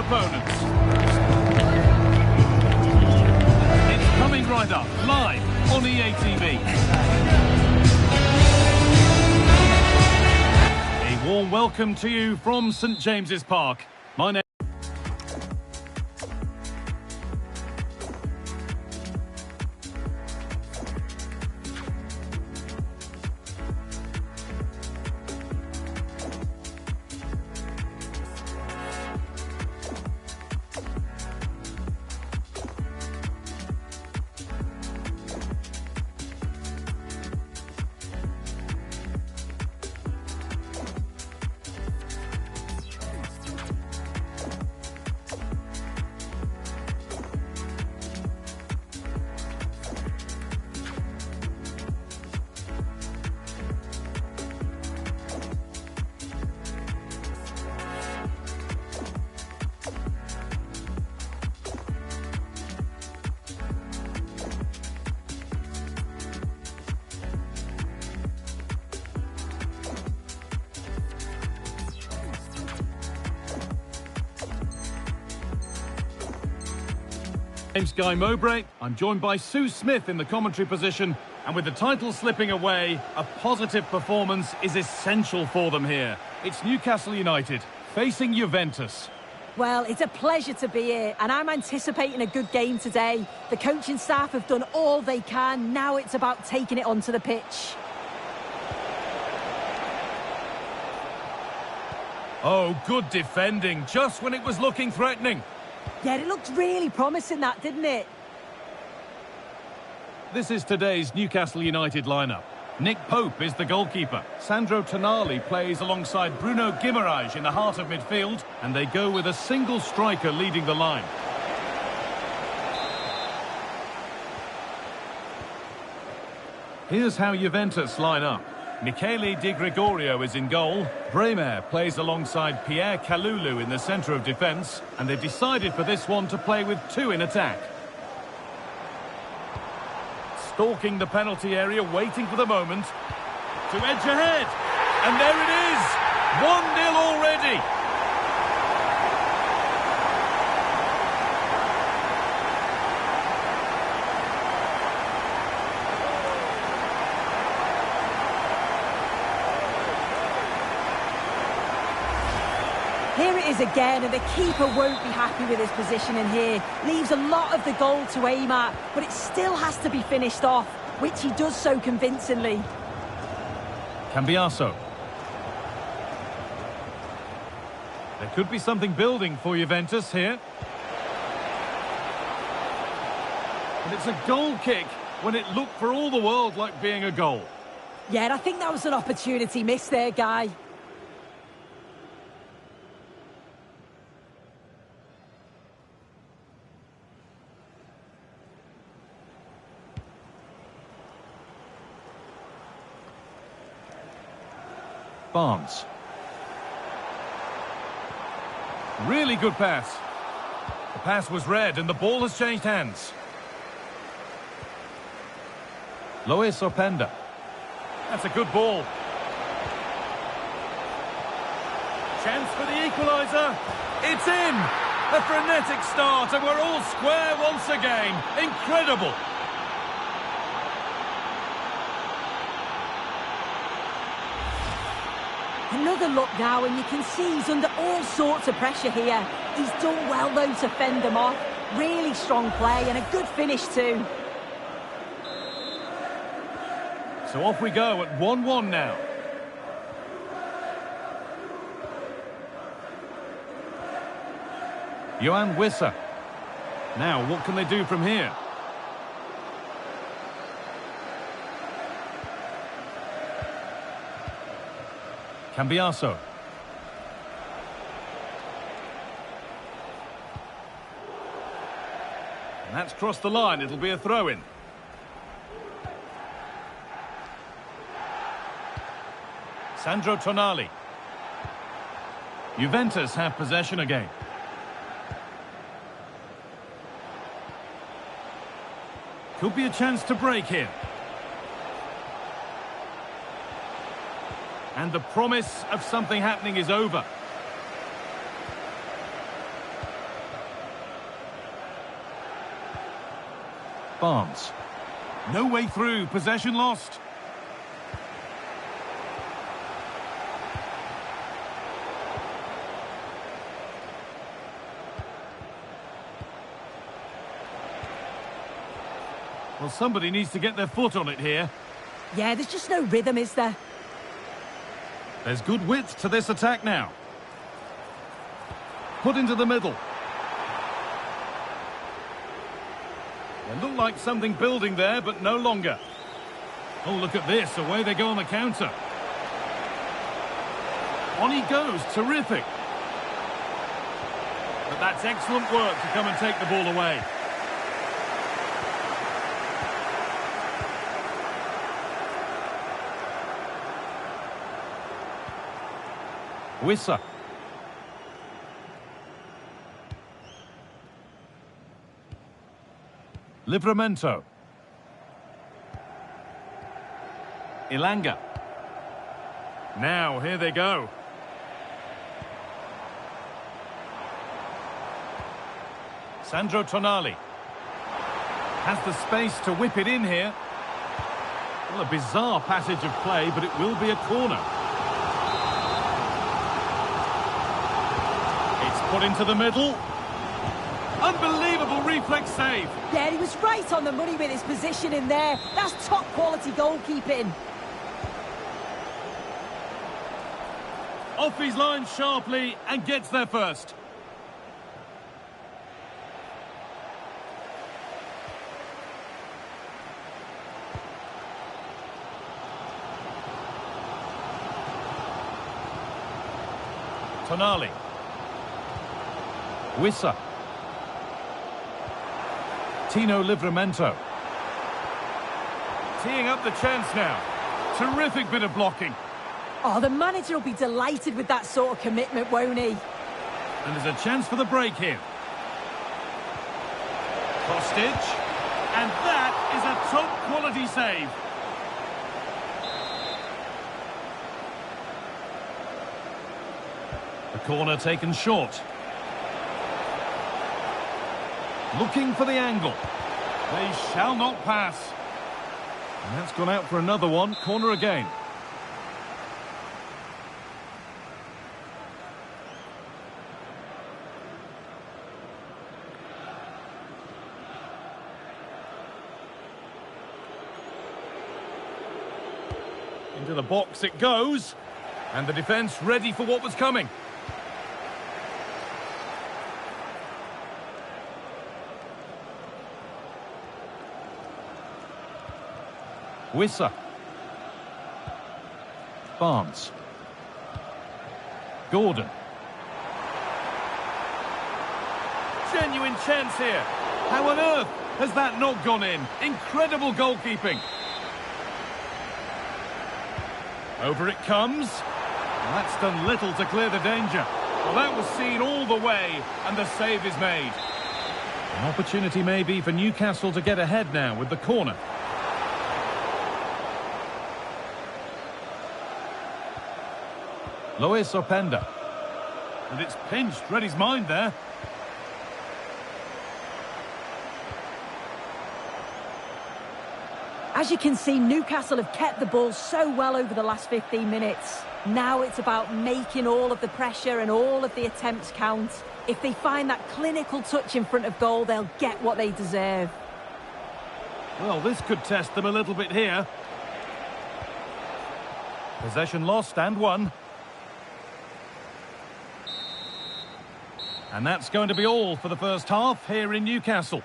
opponents. It's coming right up, live on EA TV. A warm welcome to you from St James's Park. My name is Guy Mowbray. I'm joined by Sue Smith in the commentary position, and with the title slipping away, a positive performance is essential for them here. It's Newcastle United facing Juventus. Well, it's a pleasure to be here, and I'm anticipating a good game today. The coaching staff have done all they can. Now it's about taking it onto the pitch. Oh, good defending, just when it was looking threatening. Yeah, it looked really promising, that, didn't it? This is today's Newcastle United lineup. Nick Pope is the goalkeeper. Sandro Tonali plays alongside Bruno Guimaraes in the heart of midfield, and they go with a single striker leading the line. Here's how Juventus line up. Michele Di Gregorio is in goal. Bremer plays alongside Pierre Kalulu in the centre of defence, and they've decided for this one to play with two in attack. Stalking the penalty area, waiting for the moment to edge ahead. And there it is! 1-0 already! Here it is again, and the keeper won't be happy with his positioning here. Leaves a lot of the goal to aim at, but it still has to be finished off, which he does so convincingly. Cambiaso. There could be something building for Juventus here. And it's a goal kick when it looked for all the world like being a goal. Yeah, and I think that was an opportunity missed there, Guy. Barnes. Really good pass. The pass was read and the ball has changed hands. Lois Openda. That's a good ball. Chance for the equaliser. It's in! A frenetic start and we're all square once again. Incredible! Another look now, and you can see he's under all sorts of pressure here. He's done well, though, to fend them off. Really strong play and a good finish, too. So off we go at 1-1 now. Johan Wissa. Now, what can they do from here? Cambiaso. And that's crossed the line. It'll be a throw-in. Sandro Tonali. Juventus have possession again. Could be a chance to break here. And the promise of something happening is over. Barnes. No way through, possession lost. Well, somebody needs to get their foot on it here. Yeah, there's just no rhythm, is there? There's good width to this attack now. Put into the middle. It looked like something building there, but no longer. Oh, look at this. Away they go on the counter. On he goes. Terrific. But that's excellent work to come and take the ball away. Wissa. Livramento. Ilanga. Now, here they go. Sandro Tonali. Has the space to whip it in here. Well, a bizarre passage of play, but it will be a corner. It's put into the middle. Unbelievable reflex save. Yeah, he was right on the money with his position in there. That's top quality goalkeeping. Off his line sharply and gets there first. Tonali. Wissa. Tino Livramento. Teeing up the chance now. Terrific bit of blocking. Oh, the manager will be delighted with that sort of commitment, won't he? And there's a chance for the break here. Kostic. And that is a top quality save. The corner taken short. Looking for the angle. They shall not pass. And that's gone out for another one. Corner again. Into the box it goes. And the defence ready for what was coming. Wissa. Barnes. Gordon. Genuine chance here. How on earth has that not gone in? Incredible goalkeeping. Over it comes. Well, that's done little to clear the danger. Well, that was seen all the way, and the save is made. An opportunity maybe for Newcastle to get ahead now with the corner. Lois Openda. And it's pinched, read his mind there. As you can see, Newcastle have kept the ball so well over the last 15 minutes. Now it's about making all of the pressure and all of the attempts count. If they find that clinical touch in front of goal, they'll get what they deserve. Well, this could test them a little bit here. Possession lost and won. And that's going to be all for the first half here in Newcastle.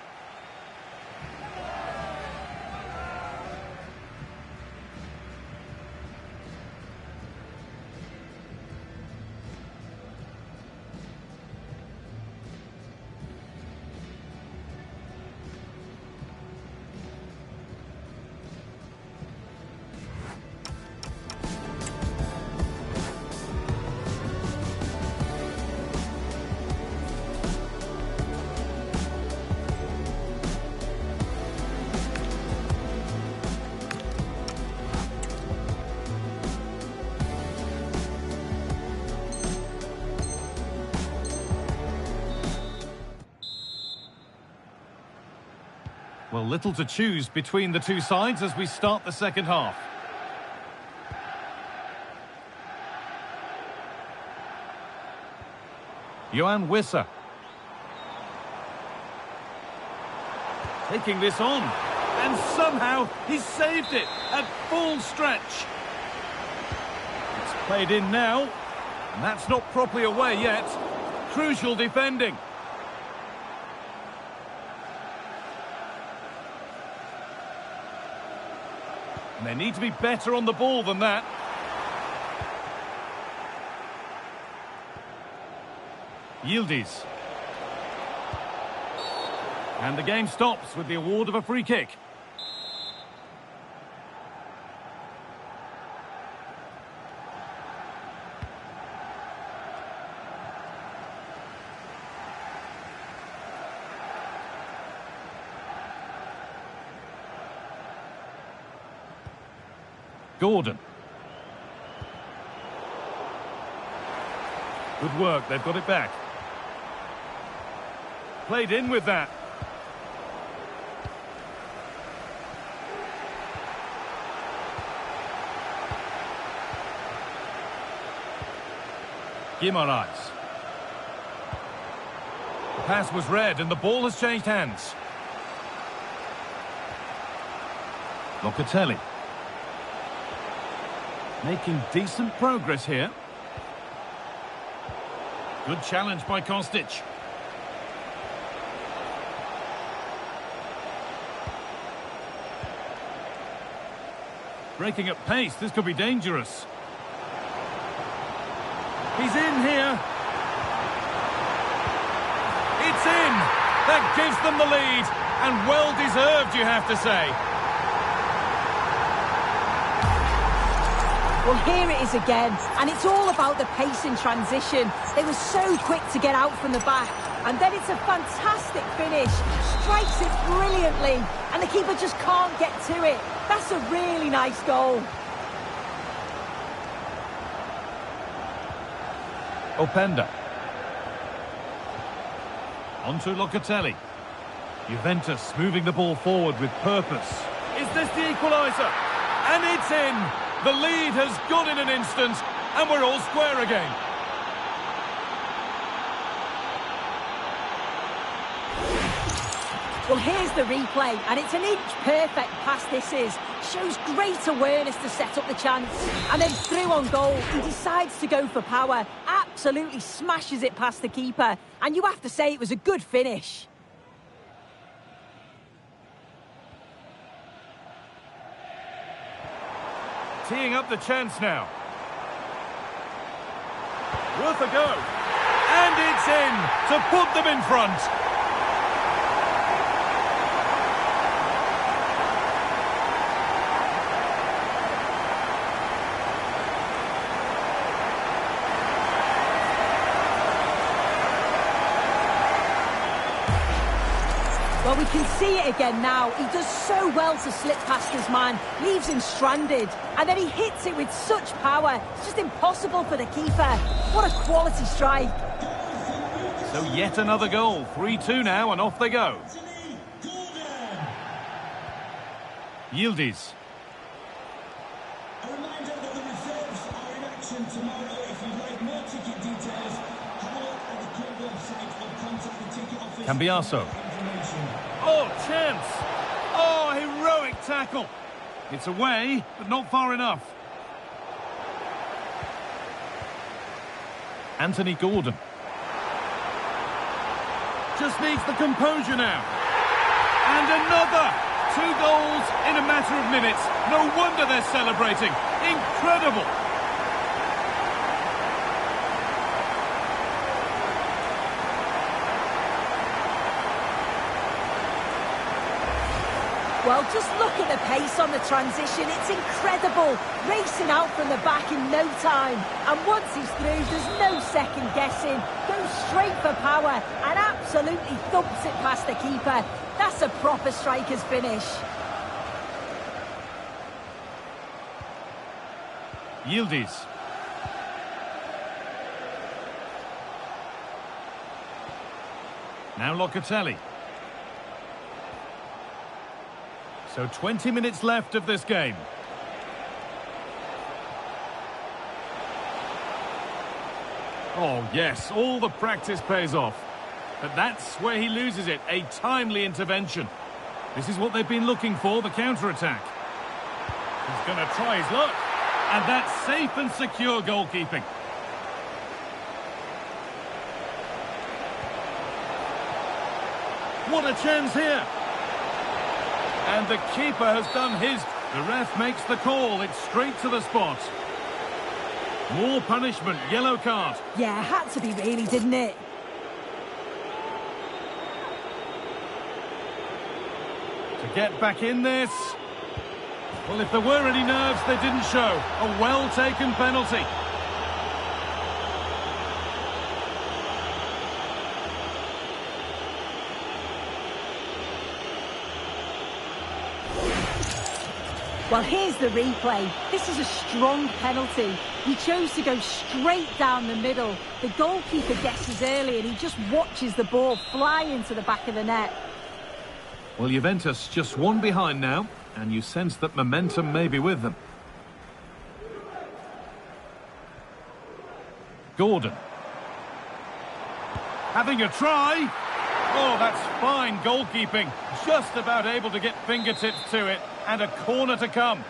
Well, little to choose between the two sides as we start the second half. Johan Wissa. Taking this on. And somehow he's saved it at full stretch. It's played in now. And that's not properly away yet. Crucial defending. And they need to be better on the ball than that. Yildiz. And the game stops with the award of a free kick. Gordon. Good work, they've got it back. Played in with that. Guimaraes. The pass was read and the ball has changed hands. Locatelli. Making decent progress here. Good challenge by Kostic. Breaking at pace, this could be dangerous. He's in here. It's in. That gives them the lead. And well deserved, you have to say. Well, here it is again, and it's all about the pace in transition. They were so quick to get out from the back, and then it's a fantastic finish. Strikes it brilliantly, and the keeper just can't get to it. That's a really nice goal. Openda. On to Locatelli. Juventus moving the ball forward with purpose. Is this the equaliser? And it's in! The lead has gone in an instant, and we're all square again. Well, here's the replay, and it's an inch-perfect pass this is. Shows great awareness to set up the chance. And then through on goal, he decides to go for power. Absolutely smashes it past the keeper. And you have to say it was a good finish. Teeing up the chance now. Worth a go. And it's in to put them in front. Well, we can see it again now. He does so well to slip past his man, leaves him stranded, and then he hits it with such power. It's just impossible for the keeper. What a quality strike. So yet another goal. 3-2 now, and off they go. Yildiz. A reminder that the reserves are in action tomorrow. If you'd like more ticket details, have a look at the club website or contact the ticket office. Cambiaso. Oh, chance! Oh, heroic tackle! It's away, but not far enough. Anthony Gordon. Just needs the composure now. And another! 2 goals in a matter of minutes. No wonder they're celebrating. Incredible! Well, just look at the pace on the transition. It's incredible. Racing out from the back in no time. And once he's through, there's no second guessing. Goes straight for power and absolutely thumps it past the keeper. That's a proper striker's finish. Yildiz. Now Locatelli. So 20 minutes left of this game. Oh, yes, all the practice pays off. But that's where he loses it, a timely intervention. This is what they've been looking for, the counter-attack. He's going to try his luck. And that's safe and secure goalkeeping. What a chance here. And the keeper has done his. The ref makes the call. It's straight to the spot. More punishment, yellow card. Yeah, had to be really, didn't it? To get back in this. Well, if there were any nerves, they didn't show. A well-taken penalty. Well, here's the replay. This is a strong penalty. He chose to go straight down the middle. The goalkeeper guesses early and he just watches the ball fly into the back of the net. Well, Juventus just one behind now, and you sense that momentum may be with them. Gordon. Having a try. Oh, that's fine goalkeeping. Just about able to get fingertips to it, and a corner to come.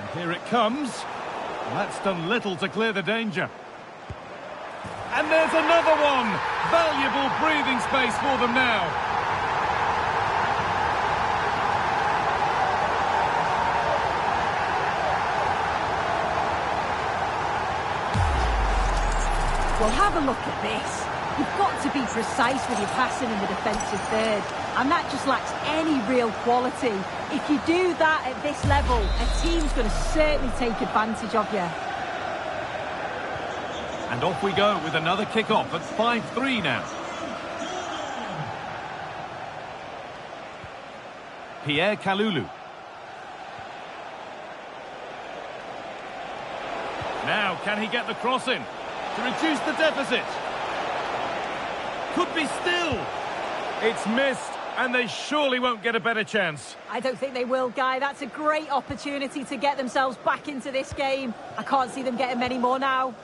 And here it comes. Well, that's done little to clear the danger. And there's another one. Valuable breathing space for them now. Well, have a look at this. You've got to be precise with your passing in the defensive third, and that just lacks any real quality. If you do that at this level, a team's going to certainly take advantage of you. And off we go with another kick-off at 5-3 now. Pierre Kalulu. Now, can he get the cross in to reduce the deficit? Could be still. It's missed, and they surely won't get a better chance. I don't think they will, Guy. That's a great opportunity to get themselves back into this game. I can't see them getting many more now.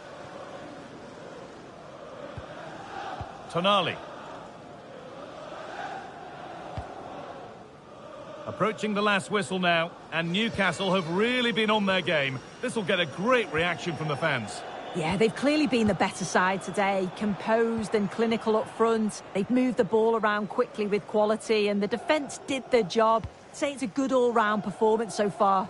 Tonali. Approaching the last whistle now, and Newcastle have really been on their game. This will get a great reaction from the fans. Yeah, they've clearly been the better side today, composed and clinical up front. They've moved the ball around quickly with quality, and the defence did their job. I'd say it's a good all-round performance so far.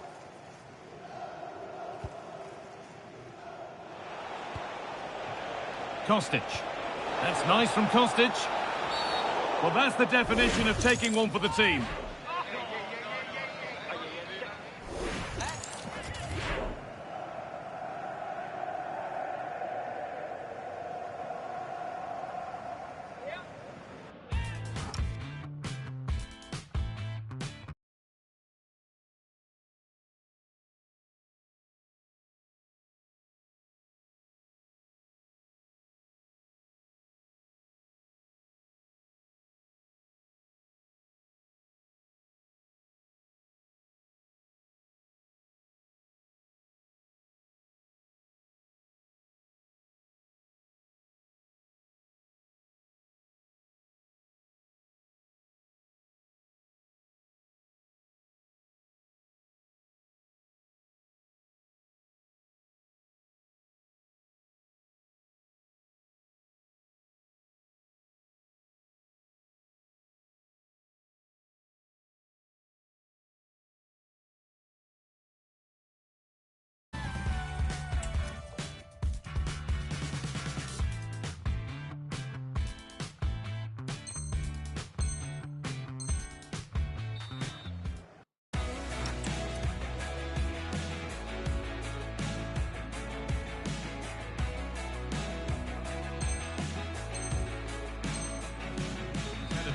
Kostic. That's nice from Kostic. Well, that's the definition of taking one for the team.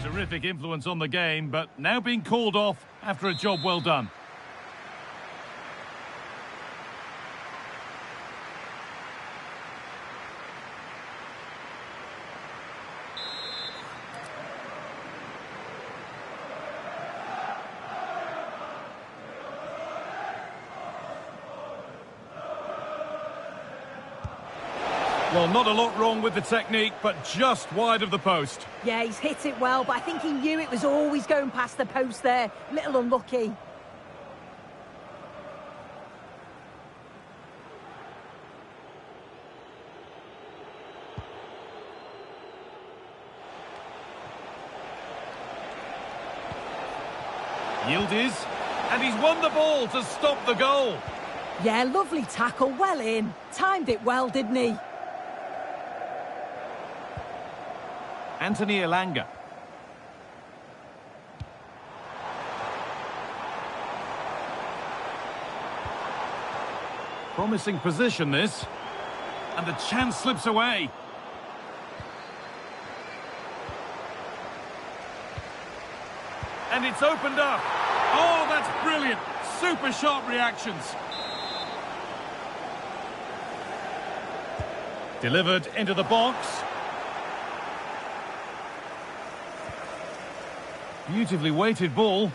Terrific influence on the game, but now being called off after a job well done. Well, not a lot wrong with the technique, but just wide of the post. Yeah, he's hit it well, but I think he knew it was always going past the post there. Little unlucky. Yildiz, and he's won the ball to stop the goal. Yeah, lovely tackle, well in. Timed it well, didn't he? Anthony Elanga. Promising position, this. And the chance slips away. And it's opened up. Oh, that's brilliant. Super sharp reactions. Delivered into the box. Beautifully weighted ball.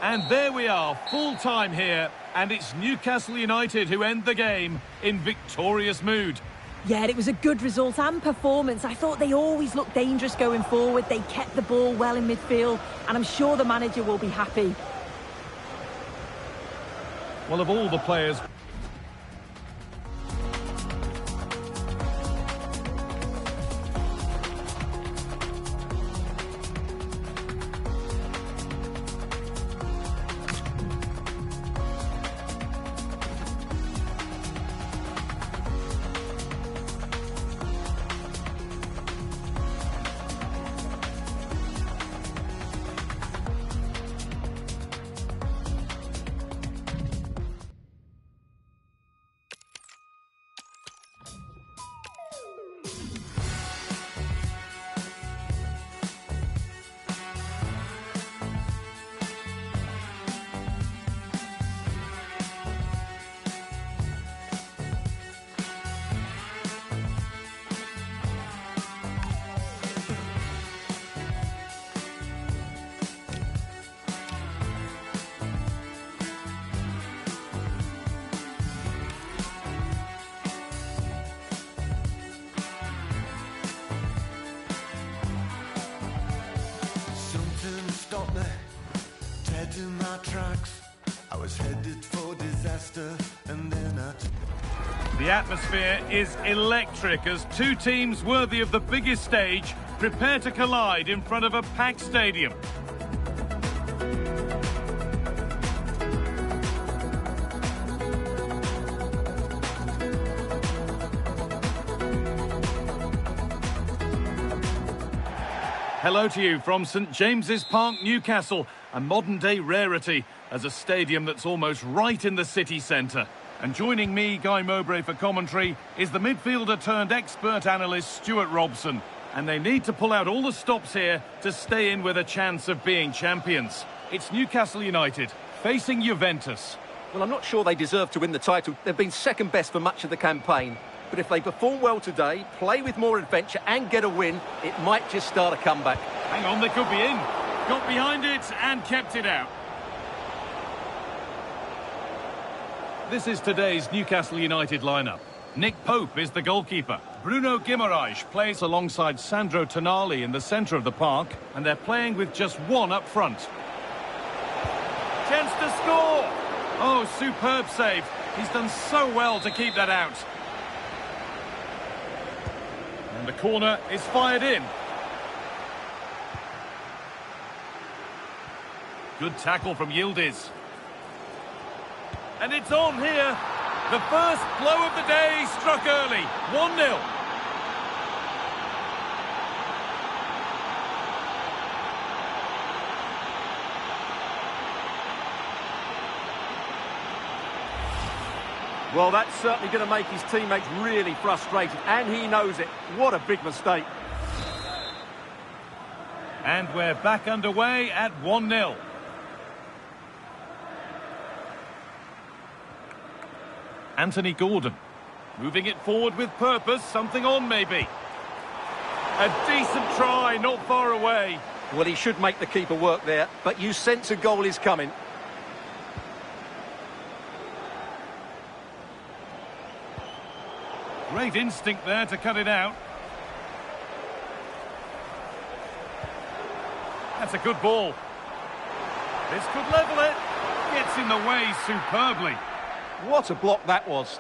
And there we are, full time here. And it's Newcastle United who end the game in victorious mood. Yeah, it was a good result and performance. I thought they always looked dangerous going forward. They kept the ball well in midfield, and I'm sure the manager will be happy. Well, of all the players... Stop me, dead in my tracks. I was headed for disaster, and then The atmosphere is electric as two teams worthy of the biggest stage prepare to collide in front of a packed stadium. Hello to you from St James's Park, Newcastle, a modern-day rarity as a stadium that's almost right in the city centre. And joining me, Guy Mowbray, for commentary is the midfielder-turned-expert analyst Stuart Robson. And they need to pull out all the stops here to stay in with a chance of being champions. It's Newcastle United facing Juventus. Well, I'm not sure they deserve to win the title. They've been second best for much of the campaign. But if they perform well today, play with more adventure and get a win, it might just start a comeback. Hang on, they could be in. Got behind it and kept it out. This is today's Newcastle United lineup. Nick Pope is the goalkeeper. Bruno Guimaraes plays alongside Sandro Tonali in the centre of the park, and they're playing with just one up front. Chance to score! Oh, superb save. He's done so well to keep that out. And the corner is fired in. Good tackle from Yildiz. And it's on here. The first blow of the day struck early. 1-0. Well, that's certainly going to make his teammates really frustrated, and he knows it. What a big mistake. And we're back underway at 1-0. Anthony Gordon, moving it forward with purpose, something on maybe. A decent try, not far away. Well, he should make the keeper work there, but you sense a goal is coming. Great instinct there to cut it out. That's a good ball. This could level it. Gets in the way superbly. What a block that was.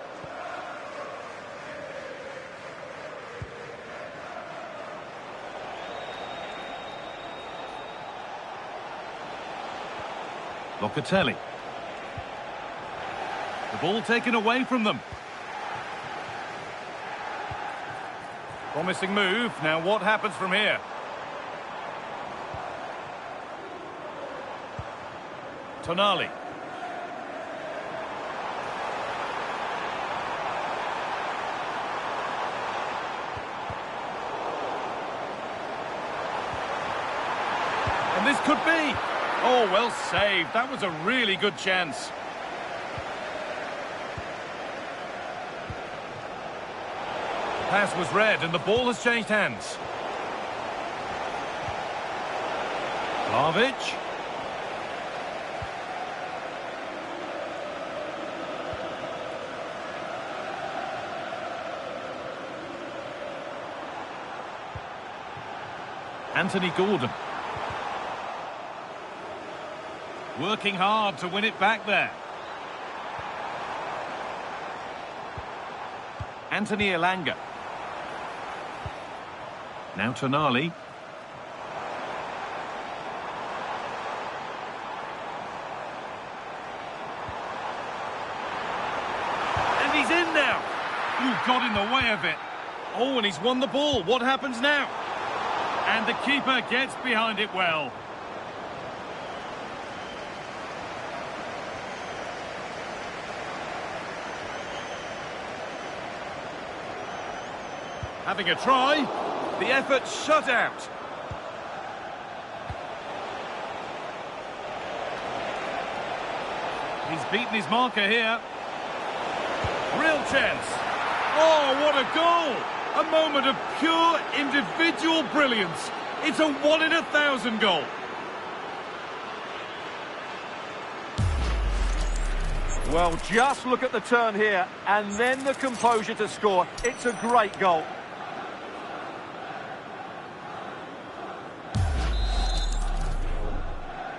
Locatelli. The ball taken away from them. Promising move. Now what happens from here? Tonali. And this could be. Oh, well saved. That was a really good chance. Pass was read and the ball has changed hands. Vlahovic. Anthony Gordon. Working hard to win it back there. Anthony Elanga. Now Tonali. And he's in now. Ooh, got in the way of it. Oh, and he's won the ball. What happens now? And the keeper gets behind it well. Having a try. The effort shut out. He's beaten his marker here. Real chance. Oh, what a goal! A moment of pure individual brilliance. It's a 1 in 1,000 goal. Well, just look at the turn here, and then the composure to score. It's a great goal.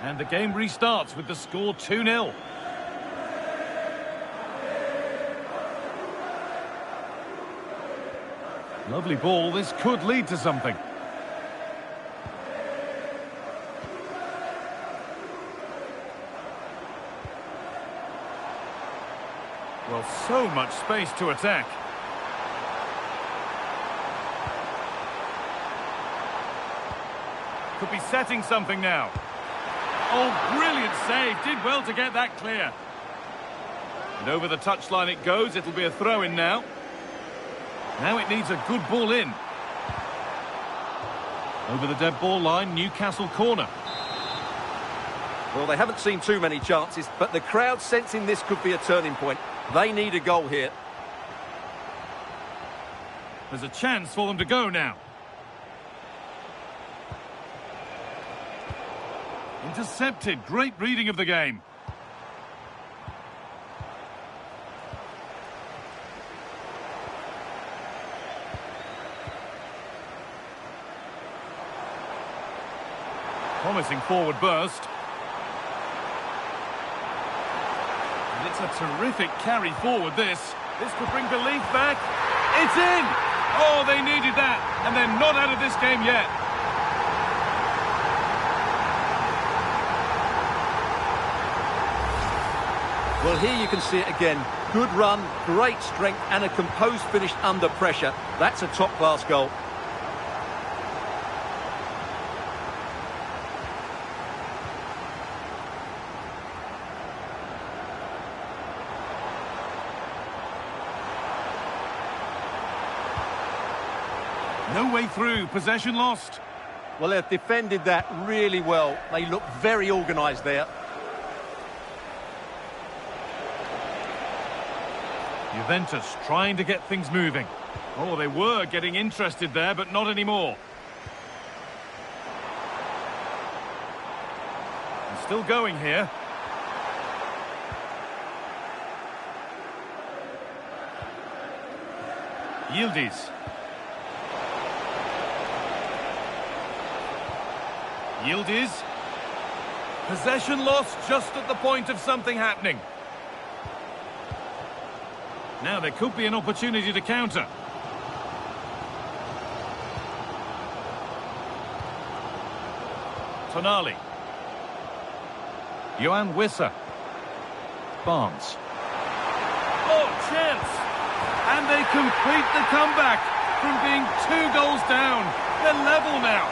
And the game restarts with the score 2-0. Lovely ball. This could lead to something. Well, so much space to attack. Could be setting something now. Oh, brilliant save. Did well to get that clear. And over the touchline it goes. It'll be a throw-in now. Now it needs a good ball in. Over the dead ball line, Newcastle corner. Well, they haven't seen too many chances, but the crowd sensing this could be a turning point. They need a goal here. There's a chance for them to go now. Intercepted. Great reading of the game. Promising forward burst. And it's a terrific carry forward, this. This could bring belief back. It's in! Oh, they needed that. And they're not out of this game yet. Well, here you can see it again. Good run, great strength, and a composed finish under pressure. That's a top-class goal. No way through. Possession lost. Well, they've defended that really well. They look very organised there. Juventus trying to get things moving. Oh, they were getting interested there, but not anymore. And still going here. Yildiz. Yildiz. Possession lost just at the point of something happening. Now there could be an opportunity to counter. Tonali. Johan Wissa. Barnes. Oh, chance! And they complete the comeback from being 2 goals down. They're level now.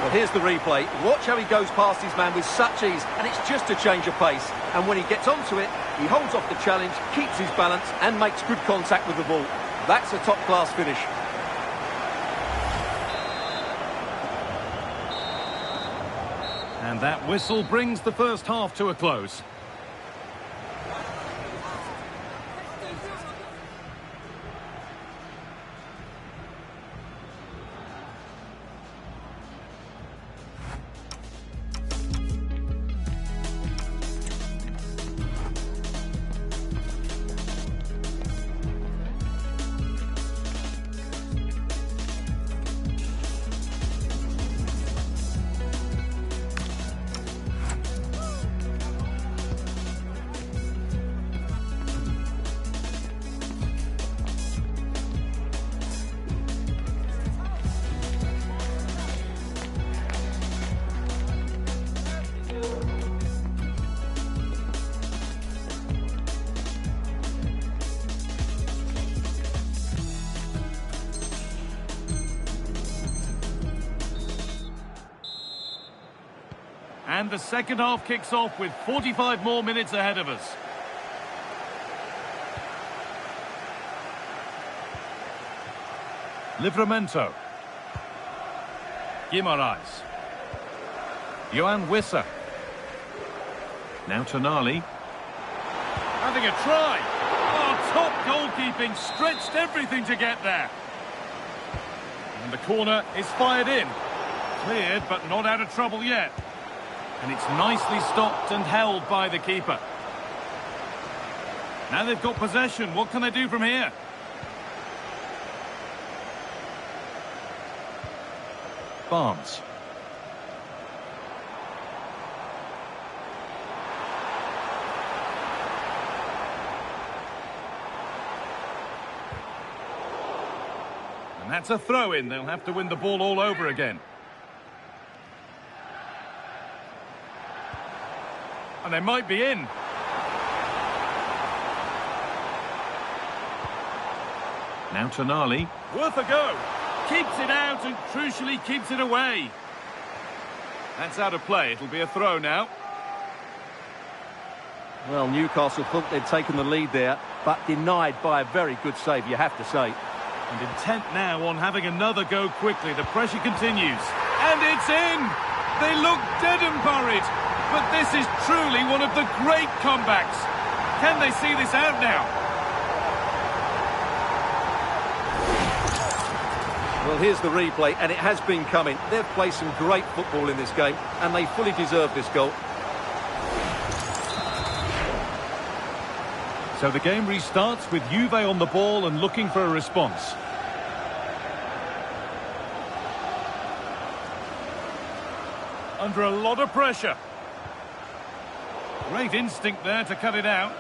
Well, here's the replay. Watch how he goes past his man with such ease, and it's just a change of pace. And when he gets onto it, he holds off the challenge, keeps his balance, and makes good contact with the ball. That's a top-class finish. And that whistle brings the first half to a close. And the second half kicks off with 45 more minutes ahead of us. Livramento. Guimaraes. Johan Wissa. Now Tonali. Having a try. Oh, top goalkeeping. Stretched everything to get there. And the corner is fired in. Cleared, but not out of trouble yet. And it's nicely stopped and held by the keeper. Now they've got possession. What can they do from here? Barnes. And that's a throw-in. They'll have to win the ball all over again. And they might be in. Now Tonali. Worth a go. Keeps it out and crucially keeps it away. That's out of play. It'll be a throw now. Well, Newcastle thought they'd taken the lead there, but denied by a very good save, you have to say. And intent now on having another go quickly. The pressure continues. And it's in! They look dead and buried. But this is truly one of the great comebacks. Can they see this out now? Well, here's the replay, and it has been coming. They've played some great football in this game, and they fully deserve this goal. So the game restarts with Juve on the ball and looking for a response. Under a lot of pressure. Great instinct there to cut it out.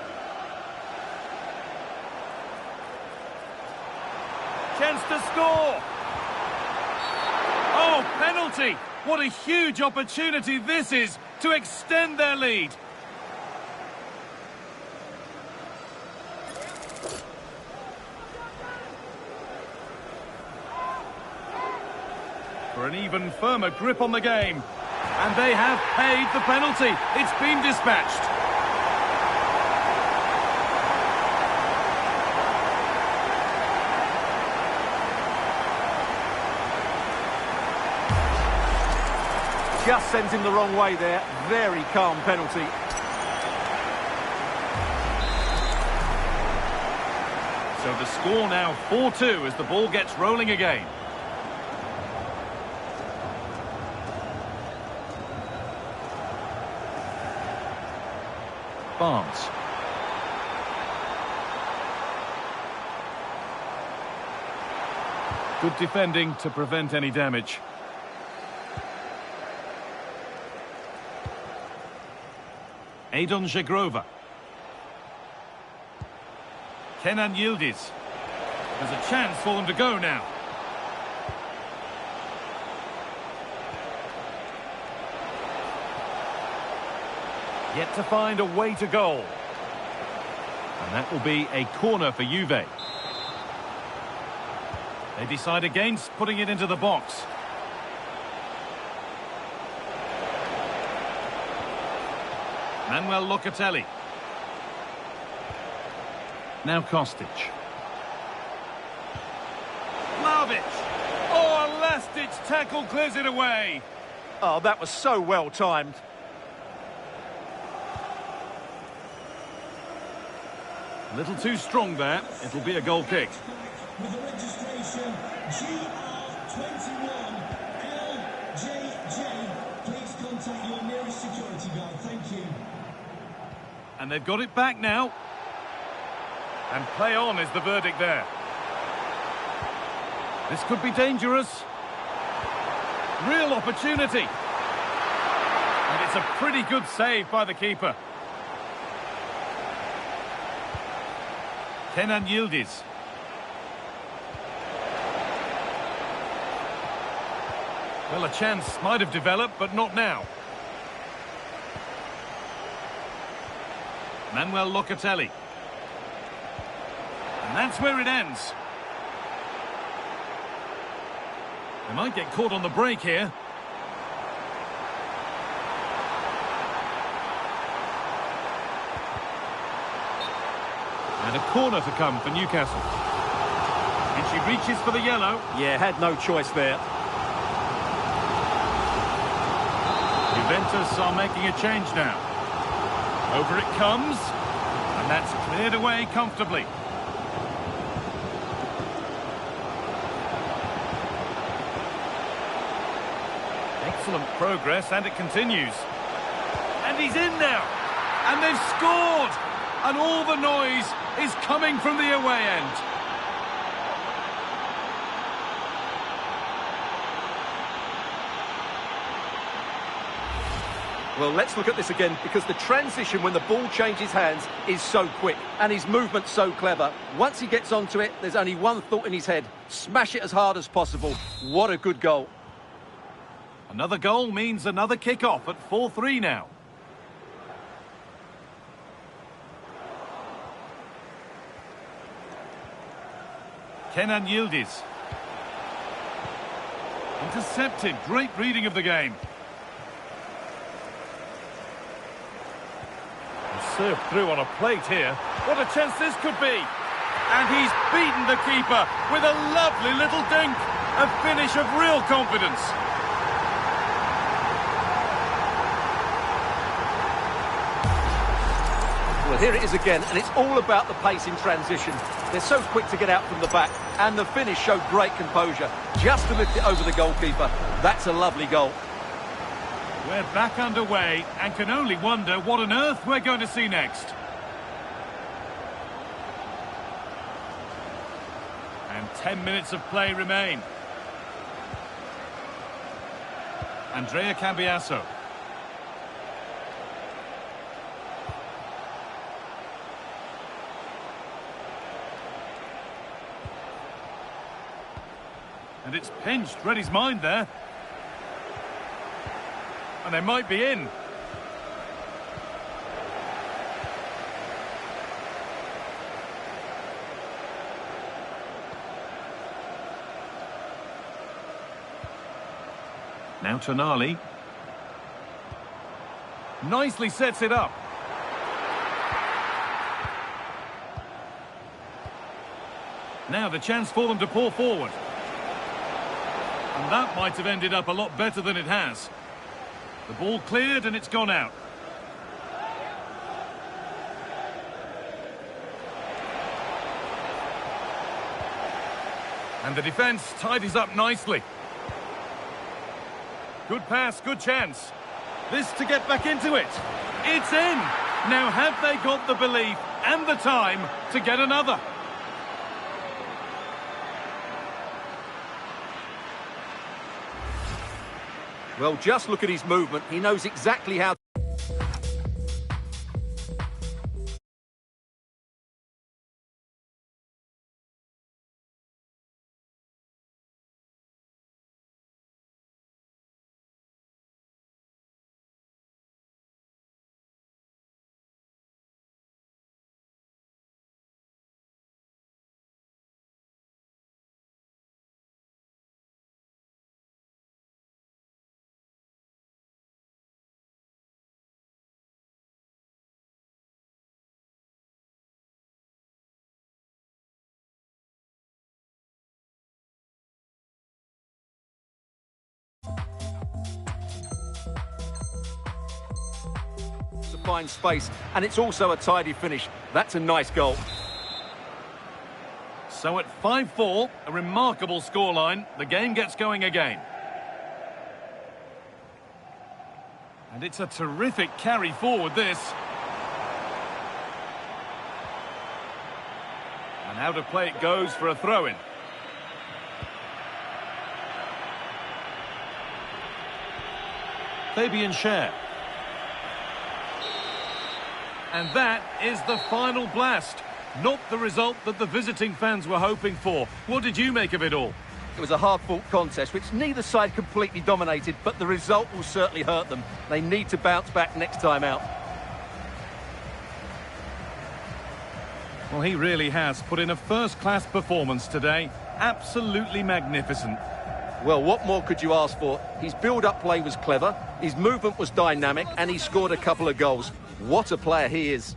Chance to score. Oh, penalty. What a huge opportunity this is to extend their lead. For an even firmer grip on the game. And they have paid the penalty. It's been dispatched. Just sends him the wrong way there. Very calm penalty. So the score now 4-2 as the ball gets rolling again. Barnes. Good defending to prevent any damage. Adon Żegrova. Kenan Yildiz. There's a chance for them to go now. Yet to find a way to goal. And that will be a corner for Juve. They decide against putting it into the box. Manuel Locatelli. Now Kostic. Vlahovic. Oh, a last-ditch tackle clears it away. Oh, that was so well timed. A little too strong there. It'll be a goal kick. With the registration GR21LJJ, please contact your nearest security guard. Thank you. And they've got it back now. And play on is the verdict there. This could be dangerous. Real opportunity. And it's a pretty good save by the keeper. Kenan Yildiz. Well, a chance might have developed, but not now. Manuel Locatelli. And that's where it ends. They might get caught on the break here. And a corner to come for Newcastle. And she reaches for the yellow. Yeah, had no choice there. Juventus are making a change now. Over it comes. And that's cleared away comfortably. Excellent progress, and it continues. And he's in now. And they've scored. And all the noise is coming from the away end. Well, let's look at this again, because the transition when the ball changes hands is so quick, and his movement's so clever. Once he gets onto it, there's only one thought in his head: smash it as hard as possible. What a good goal. Another goal means another kick-off at 4-3 now. Kenan Yildiz. Intercepted. Great reading of the game. And served through on a plate here. What a chance this could be. And he's beaten the keeper with a lovely little dink. A finish of real confidence. Well, here it is again, and it's all about the pace in transition. They're so quick to get out from the back, and the finish showed great composure. Just to lift it over the goalkeeper. That's a lovely goal. We're back underway and can only wonder what on earth we're going to see next. And 10 minutes of play remain. Andrea Cambiasso. And it's pinched, read his mind there. And they might be in. Now Tonali. Nicely sets it up. Now the chance for them to pour forward. And that might have ended up a lot better than it has. The ball cleared and it's gone out. And the defence tidies up nicely. Good pass, good chance. This to get back into it. It's in! Now have they got the belief and the time to get another? Well, just look at his movement. He knows exactly how... to find space, and it's also a tidy finish. That's a nice goal. So at 5-4, a remarkable scoreline. The game gets going again. And it's a terrific carry forward, this. And out of play it goes for a throw-in. Fabian Schär. And that is the final blast. Not the result that the visiting fans were hoping for. What did you make of it all? It was a hard-fought contest, which neither side completely dominated, but the result will certainly hurt them. They need to bounce back next time out. Well, he really has put in a first-class performance today. Absolutely magnificent. Well, what more could you ask for? His build-up play was clever, his movement was dynamic, and he scored a couple of goals. What a player he is.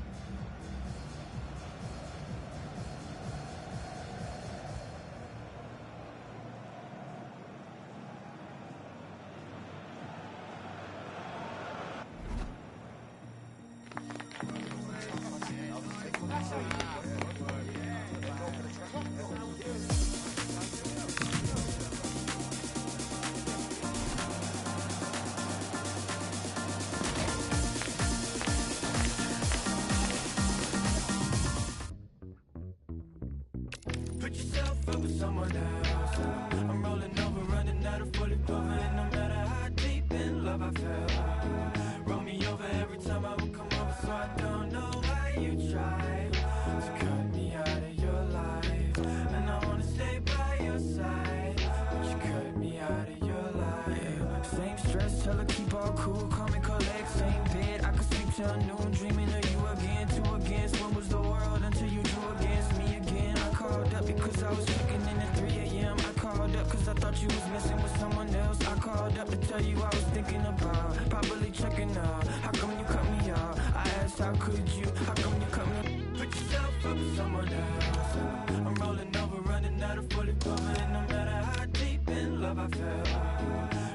Put yourself up with someone else. I'm rolling over, running out of fully proven. No matter how deep in love I fell, roll me over every time I would come over. So I don't know why you try to cut me out of your life, and I wanna stay by your side, but you cut me out of your life. Same stress, tell her keep all cool, call me collect. Same bed, I could sleep till noon, dreaming of you again. Two against one was the world until you drew against me again. I called up because I was checking in at 3 a.m. I called up because I thought you was messing with someone else. I called up to tell you I was thinking about probably checking out. How come you cut me out? I asked how could you? How come you cut me? Put yourself up with someone else. I'm rolling over, running out of fully proven. No matter how deep in love I fell,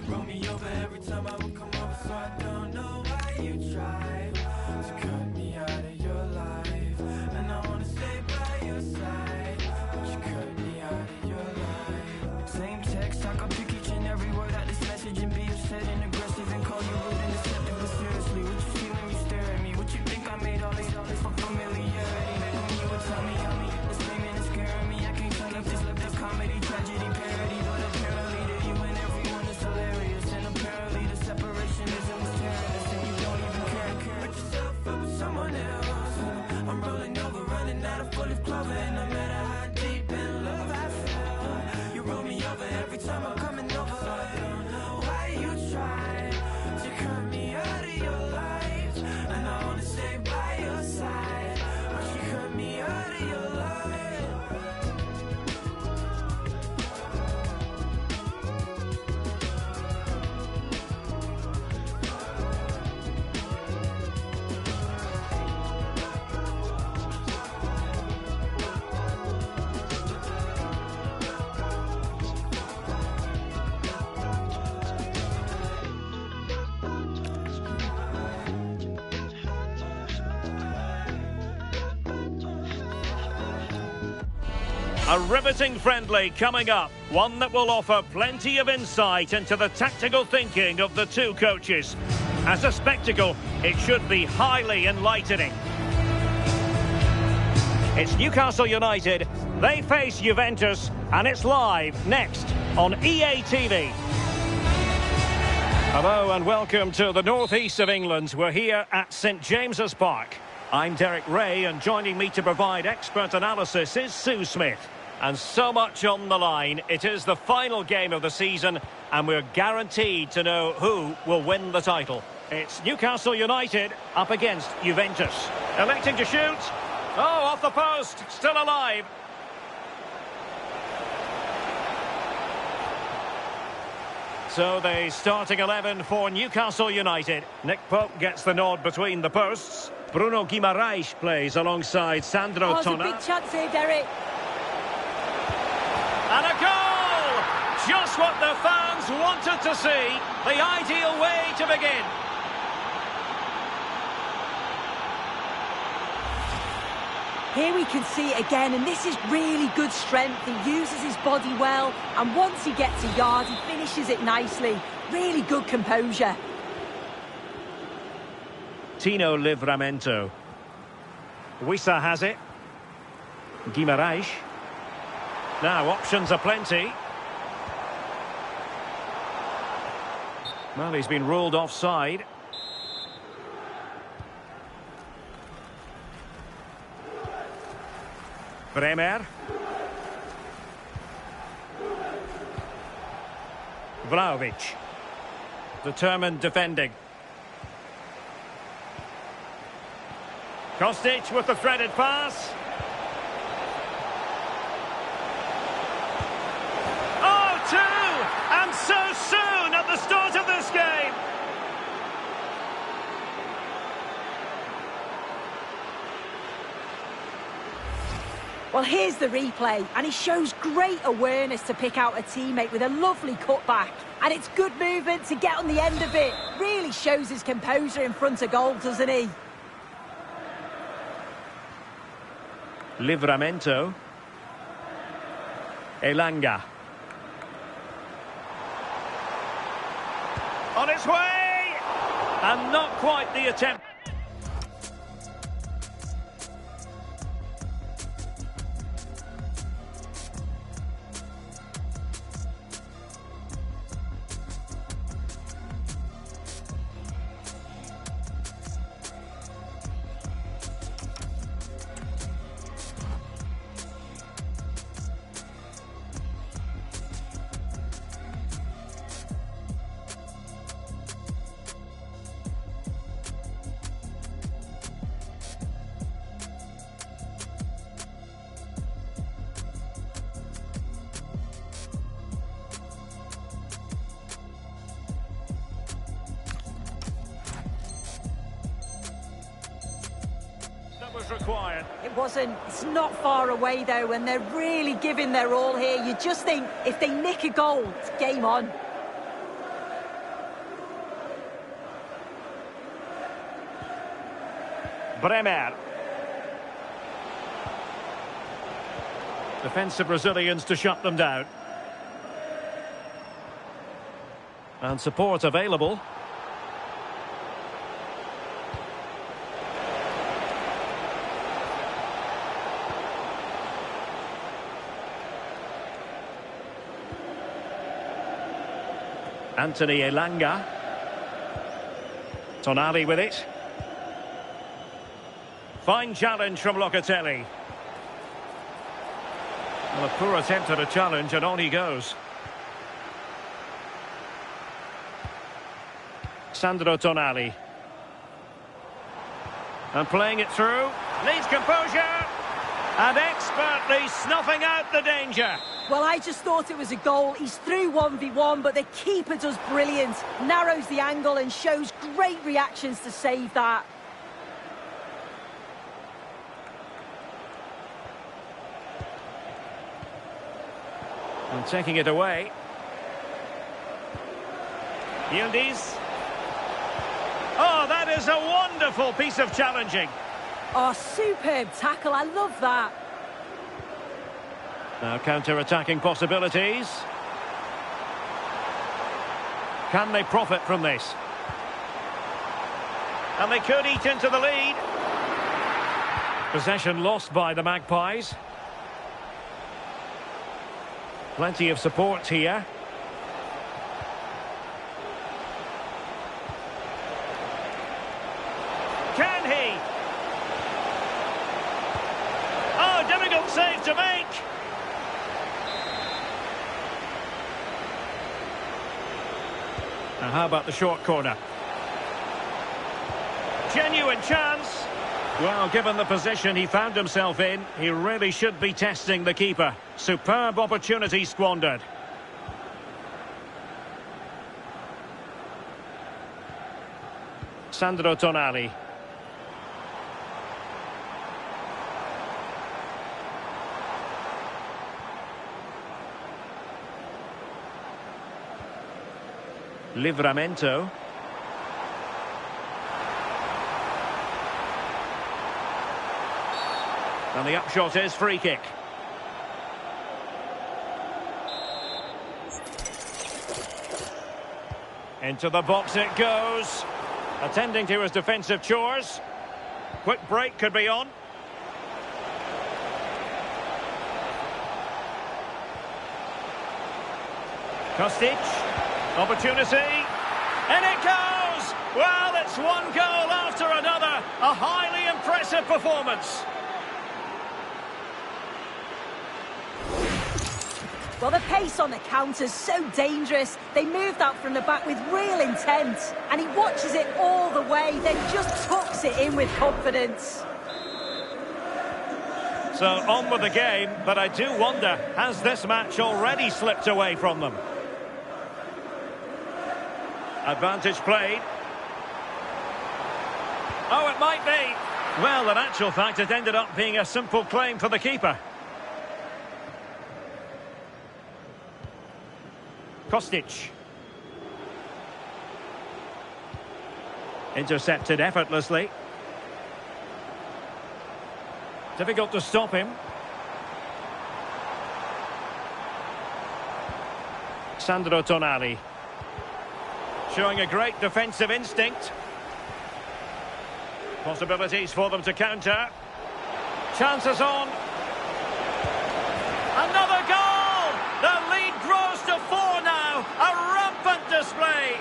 roll me over every time I would come over. So I don't know why you try to cut me out of your life, and I wanna stay by your side, but you cut me out of your life. Same text, I can pick each and every word out this message and be upset and aggressive and call you rude and deceptive. But seriously, what you see when you stare at me? What you think I made all this for familiarity? When you would tell me, it's screaming and scaring me. I can't tell if this left a comedy, tragedy, parody, but apparently to you and everyone is hilarious, and apparently the separation isn't what's tearing us, and you don't even care. Put yourself up with someone else. I'm rolling over, running out of fully clothing. No matter how deep in love I fell, you roll me over every time I'm coming over. So I don't know why you try to cut me out of your life, and I wanna stay by your side, but you cut me out of your life. A riveting friendly coming up, one that will offer plenty of insight into the tactical thinking of the two coaches. As a spectacle, it should be highly enlightening. It's Newcastle United, they face Juventus, and it's live next on EA TV. Hello and welcome to the northeast of England. We're here at St James's Park. I'm Derek Ray, and joining me to provide expert analysis is Sue Smith. And so much on the line. It is the final game of the season, and we're guaranteed to know who will win the title. It's Newcastle United up against Juventus. Electing to shoot. Oh, off the post. Still alive. So the starting 11 for Newcastle United. Nick Pope gets the nod between the posts. Bruno Guimaraes plays alongside Sandro Tonali. Big chance here, Derek. And a goal! Just what the fans wanted to see. The ideal way to begin. Here we can see it again, and this is really good strength. He uses his body well, and once he gets a yard, he finishes it nicely. Really good composure. Tino Livramento. Wissa has it. Guimaraes. Now, options are plenty. Well, he's been ruled offside. Bremer. Vlahovic. Determined defending. Kostic with the threaded pass. Oh, two! And so soon at the start of this game! Well, here's the replay, and he shows great awareness to pick out a teammate with a lovely cutback. And it's good movement to get on the end of it. Really shows his composure in front of goal, doesn't he? Livramento. Elanga. On its way! And not quite the attempt. Was required. It wasn't. It's not far away, though, and they're really giving their all here. You just think, if they nick a goal, it's game on. Bremer. Defensive Brazilians to shut them down. And support available. Anthony Elanga. Tonali with it. Fine challenge from Locatelli. Well, a poor attempt at a challenge, and on he goes. Sandro Tonali. And playing it through. Needs composure. And expertly snuffing out the danger. Well, I just thought it was a goal. He's through 1v1, but the keeper does brilliant. Narrows the angle and shows great reactions to save that. And taking it away. Yildiz. Oh, that is a wonderful piece of challenging. Oh, superb tackle. I love that. Now counter-attacking possibilities. Can they profit from this? And they could eat into the lead. Possession lost by the Magpies. Plenty of support here. can he? Oh, difficult save to make. Now how about the short corner? Genuine chance. Well, given the position he found himself in, he really should be testing the keeper. Superb opportunity squandered. Sandro Tonali. Livramento. And the upshot is free kick. Into the box it goes. Attending to his defensive chores. Quick break could be on. Kostic. Opportunity. And it goes! Well, it's one goal after another. A highly impressive performance. Well, the pace on the counter's so dangerous. They moved out from the back with real intent. And he watches it all the way, then just tucks it in with confidence. So, on with the game, but I do wonder, has this match already slipped away from them? Advantage played. Oh, it might be. Well, in actual fact, it ended up being a simple claim for the keeper. Kostic. Intercepted effortlessly. Difficult to stop him. Sandro Tonali. Showing a great defensive instinct. Possibilities for them to counter. Chances on. Another goal! The lead grows to 4 now. A rampant display.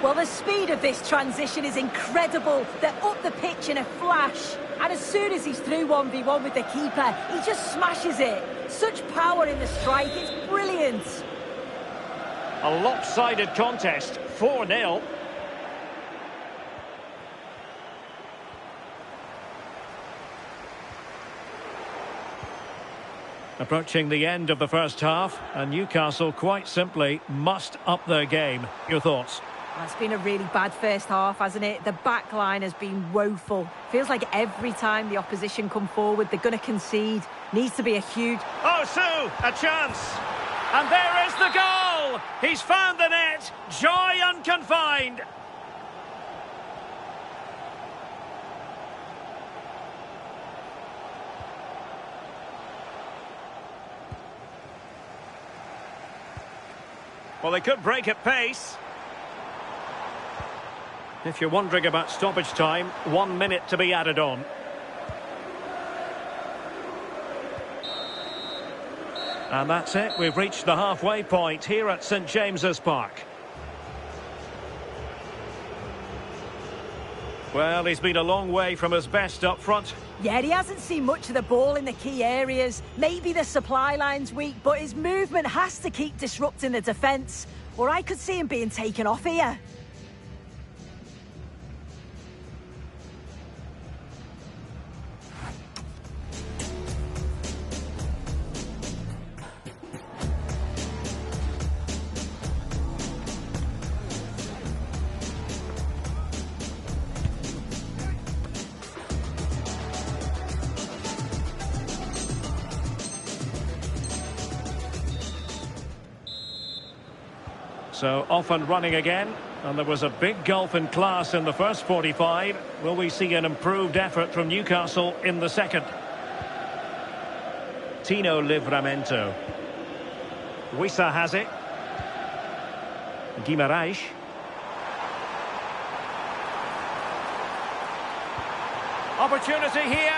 Well, the speed of this transition is incredible. They're up the pitch in a flash. And as soon as he's through 1v1 with the keeper, he just smashes it. Such power in the strike, it's brilliant. A lopsided contest, 4-0. Approaching the end of the first half, and Newcastle quite simply must up their game. Your thoughts? Well, it's been a really bad first half, hasn't it? The back line has been woeful. Feels like every time the opposition come forward, they're going to concede. Needs to be a huge... Oh, Sue, a chance. And there is the goal. He's found the net. Joy unconfined. Well, they could break at pace. If you're wondering about stoppage time, 1 minute to be added on. And that's it. We've reached the halfway point here at St James's Park. Well, he's been a long way from his best up front. Yeah, he hasn't seen much of the ball in the key areas. Maybe the supply line's weak, but his movement has to keep disrupting the defence. Or I could see him being taken off here. So off and running again, and there was a big gulf in class in the first 45. Will we see an improved effort from Newcastle in the second? Tino Livramento. Wissa has it. Guimaraes. Opportunity here.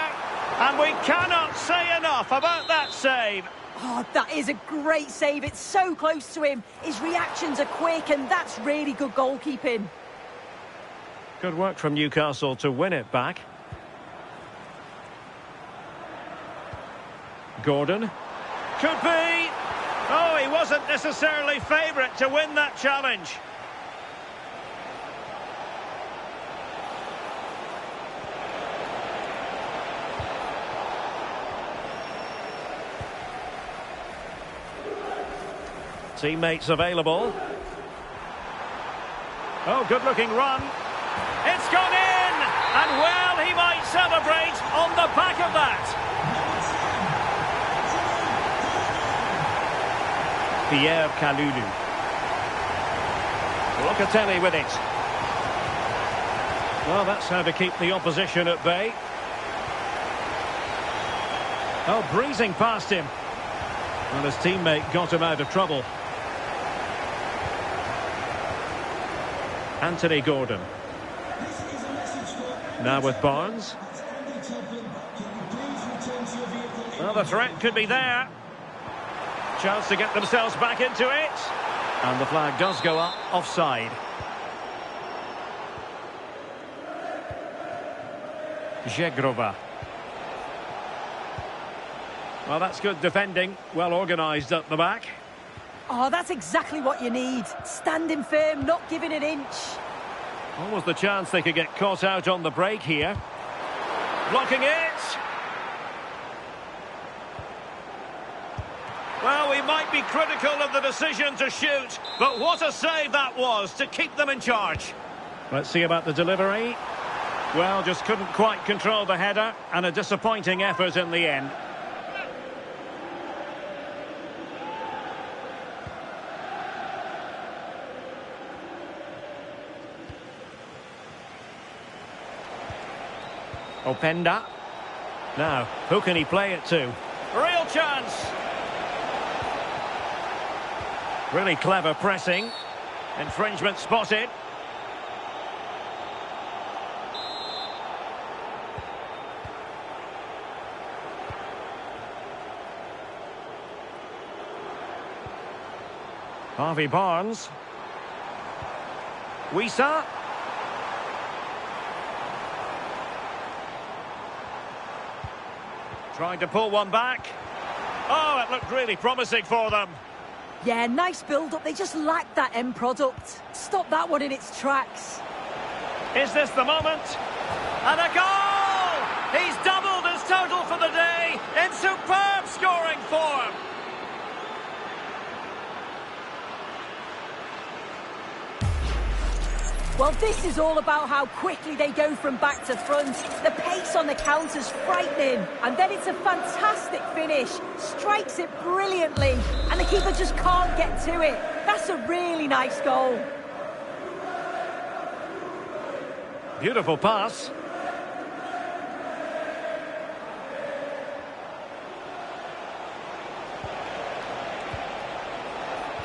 And we cannot say enough about that save. Oh, that is a great save. It's so close to him. His reactions are quick, and that's really good goalkeeping. Good work from Newcastle to win it back. Gordon. Could be. Oh, he wasn't necessarily favourite to win that challenge. Teammates available. Oh, good-looking run. It's gone in! And, well, he might celebrate on the back of that. Pierre Kalulu. Locatelli with it. Well, that's how to keep the opposition at bay. Oh, breezing past him. And his teammate got him out of trouble. Anthony Gordon. Now with Barnes. Well, the threat could be there. Chance to get themselves back into it. And the flag does go up offside. Zegrova. Well, that's good defending. Well organised at the back. Oh, that's exactly what you need. Standing firm, not giving an inch. Almost the chance they could get caught out on the break here. Blocking it. Well, we might be critical of the decision to shoot, but what a save that was to keep them in charge. Let's see about the delivery. Well, just couldn't quite control the header, and a disappointing effort in the end. Openda. Now, who can he play it to? Real chance! Really clever pressing. Infringement spotted. Harvey Barnes. Wisa. Trying to pull one back. Oh, it looked really promising for them. Yeah, nice build-up. They just lacked that end product. Stop that one in its tracks. Is this the moment? And a goal! He's doubled his total for the day in superb scoring form. Well, this is all about how quickly they go from back to front. The pace on the counter's frightening. And then it's a fantastic finish. Strikes it brilliantly. And the keeper just can't get to it. That's a really nice goal. Beautiful pass.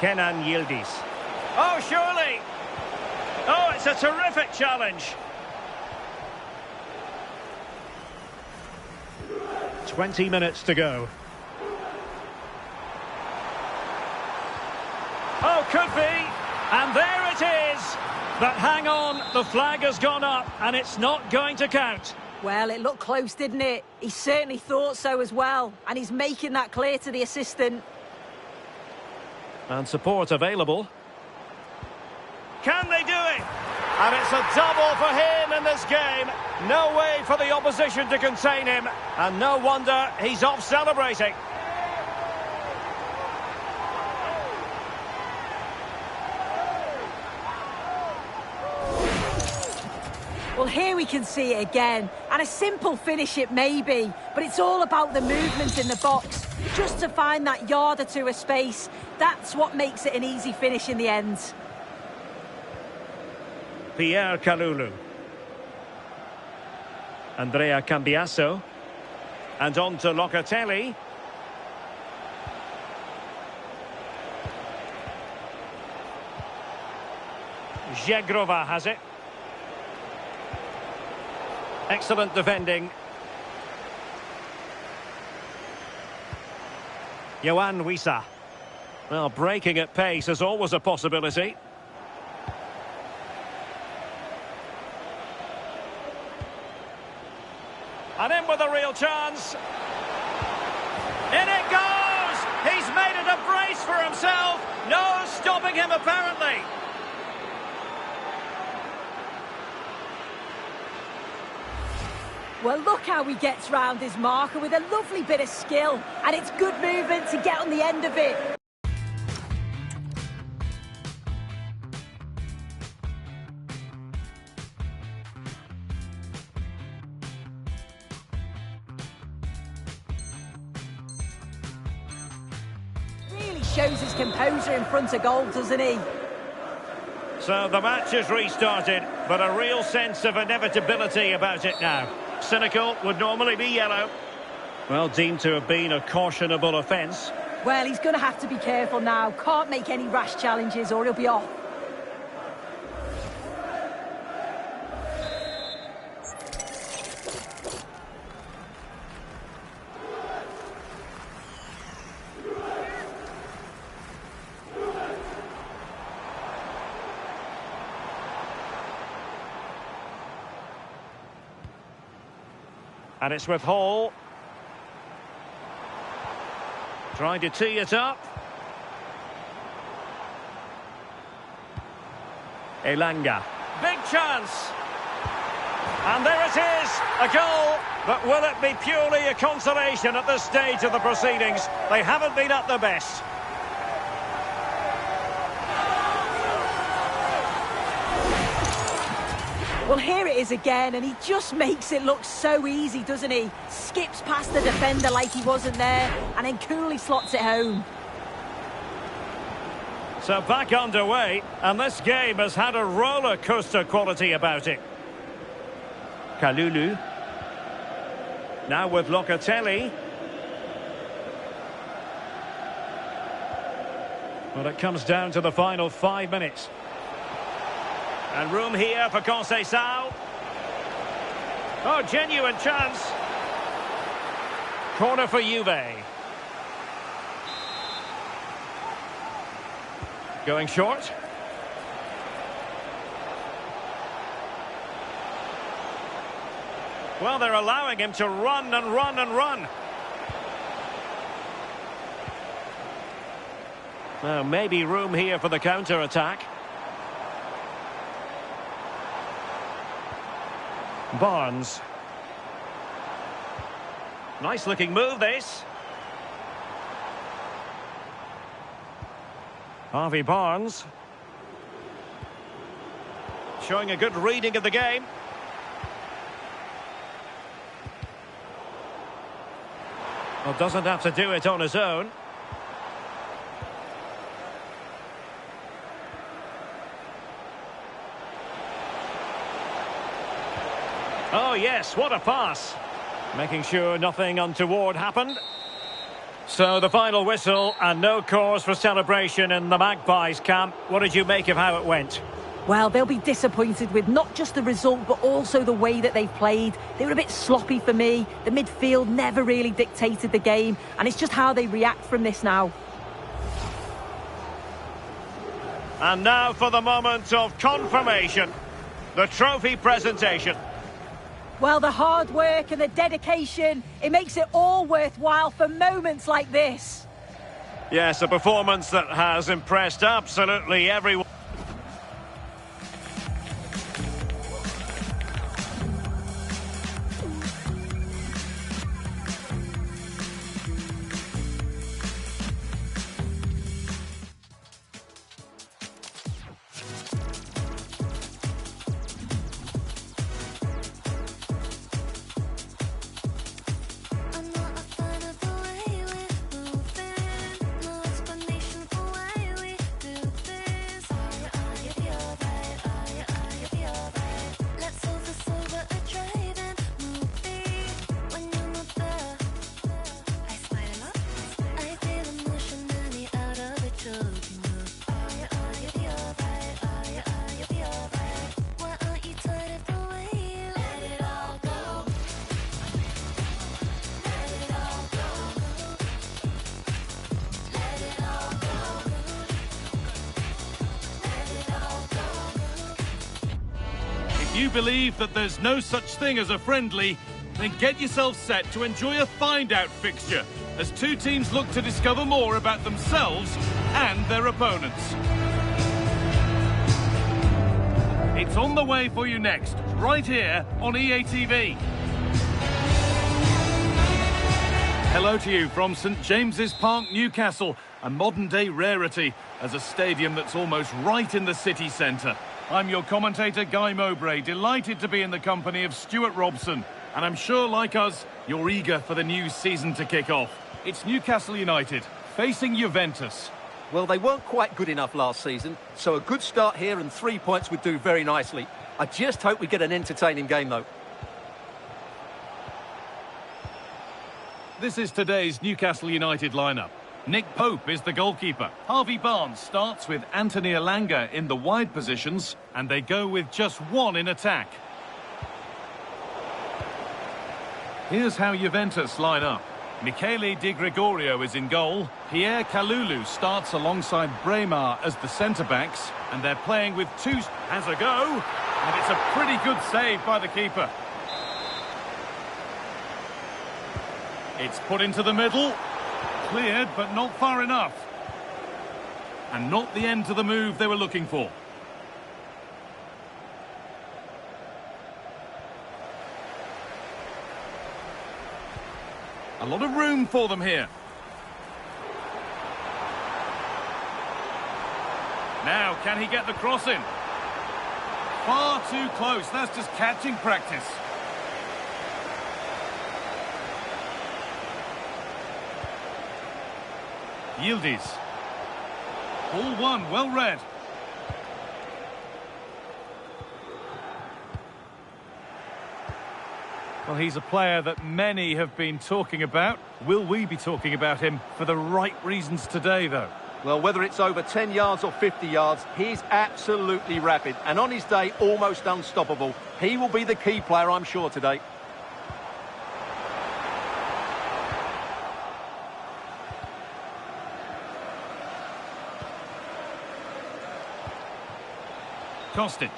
Kenan Yildiz. Oh, surely! Oh, it's a terrific challenge. 20 minutes to go. Oh, could be. And there it is. But hang on, the flag has gone up and it's not going to count. Well, it looked close, didn't it? He certainly thought so as well. And he's making that clear to the assistant. And support available. Can they do it? And it's a double for him in this game. No way for the opposition to contain him. And no wonder he's off celebrating. Well, here we can see it again. And a simple finish it may be, but it's all about the movement in the box. Just to find that yard or two of space. That's what makes it an easy finish in the end. Pierre Kalulu. Andrea Cambiasso. And on to Locatelli. Zegrova has it. Excellent defending. Yohan Wissa. Well, breaking at pace is always a possibility. And in with a real chance. In it goes! He's made it a brace for himself. No stopping him, apparently. Well, look how he gets round his marker with a lovely bit of skill. And it's good movement to get on the end of it. Really shows his composure in front of goal, doesn't he? So the match is restarted, but a real sense of inevitability about it now. Cynical would normally be yellow. Well, deemed to have been a cautionable offence. Well, he's going to have to be careful now. Can't make any rash challenges or he'll be off. And it's with Hall. Trying to tee it up. Elanga. Big chance. And there it is, a goal. But will it be purely a consolation at this stage of the proceedings? They haven't been at their best. Well, here it is again, and he just makes it look so easy, doesn't he? Skips past the defender like he wasn't there, and then coolly slots it home. So back underway, and this game has had a roller coaster quality about it. Kalulu. Now with Locatelli. Well, it comes down to the final 5 minutes. And room here for Conceição. Oh, genuine chance. Corner for Juve. Going short. Well, they're allowing him to run and run and run. Now, maybe room here for the counter-attack. Barnes. Nice looking move, this. Harvey Barnes. Showing a good reading of the game. Well, doesn't have to do it on his own. Oh, yes, what a pass. Making sure nothing untoward happened. So the final whistle and no cause for celebration in the Magpies camp. What did you make of how it went? Well, they'll be disappointed with not just the result, but also the way that they've played. They were a bit sloppy for me. The midfield never really dictated the game, and it's just how they react from this now. And now for the moment of confirmation. The trophy presentation. Well, the hard work and the dedication, it makes it all worthwhile for moments like this. Yes, a performance that has impressed absolutely everyone. If you believe that there's no such thing as a friendly, then get yourself set to enjoy a find-out fixture as two teams look to discover more about themselves and their opponents. It's on the way for you next, right here on EA TV. Hello to you from St James's Park, Newcastle, a modern-day rarity as a stadium that's almost right in the city centre. I'm your commentator, Guy Mowbray, delighted to be in the company of Stuart Robson. And I'm sure, like us, you're eager for the new season to kick off. It's Newcastle United, facing Juventus. Well, they weren't quite good enough last season, so a good start here and 3 points would do very nicely. I just hope we get an entertaining game, though. This is today's Newcastle United lineup. Nick Pope is the goalkeeper. Harvey Barnes starts with Anthony Elanga in the wide positions, and they go with just one in attack. Here's how Juventus line up. Michele Di Gregorio is in goal. Pierre Kalulu starts alongside Bremer as the centre-backs, and they're playing with two... Has a go, and it's a pretty good save by the keeper. It's put into the middle. Cleared, but not far enough. And not the end to the move they were looking for. A lot of room for them here. Now, can he get the cross in? Far too close. That's just catching practice. Yildiz. Ball one, well read. Well, he's a player that many have been talking about. Will we be talking about him for the right reasons today, though? Well, whether it's over 10 yards or 50 yards, he's absolutely rapid. And on his day, almost unstoppable. He will be the key player, I'm sure, today. Kostic.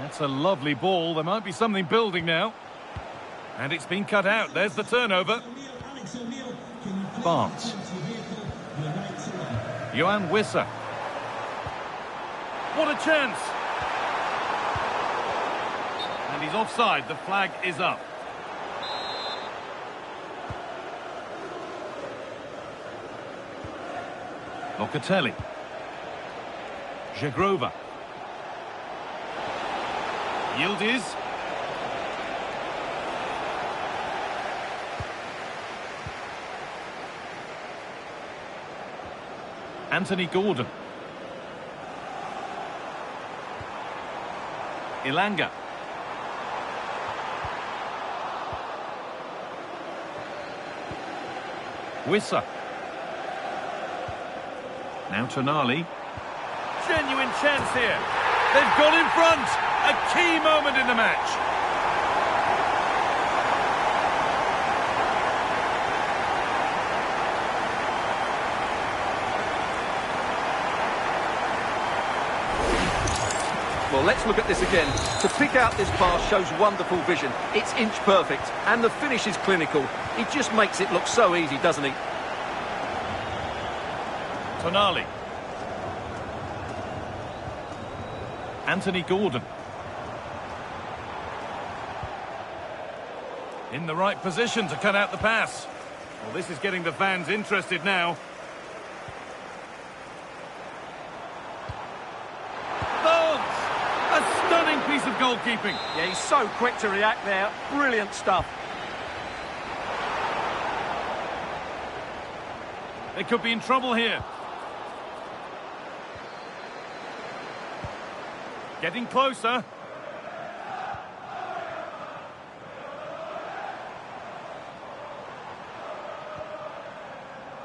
That's a lovely ball. There might be something building now. And it's been cut out. There's the turnover. Barnes. Johan Wissa. What a chance! And he's offside. The flag is up. Locatelli. Jagrova. Yildiz. Anthony Gordon. Elanga. Wissa. Now Tonali. Genuine chance here. They've gone in front. A key moment in the match. Well, let's look at this again. To pick out this pass shows wonderful vision. It's inch perfect, and the finish is clinical. He just makes it look so easy, doesn't he? Tonali. Anthony Gordon. In the right position to cut out the pass. Well, this is getting the fans interested now. Barnes! A stunning piece of goalkeeping. Yeah, he's so quick to react there. Brilliant stuff. They could be in trouble here. Getting closer.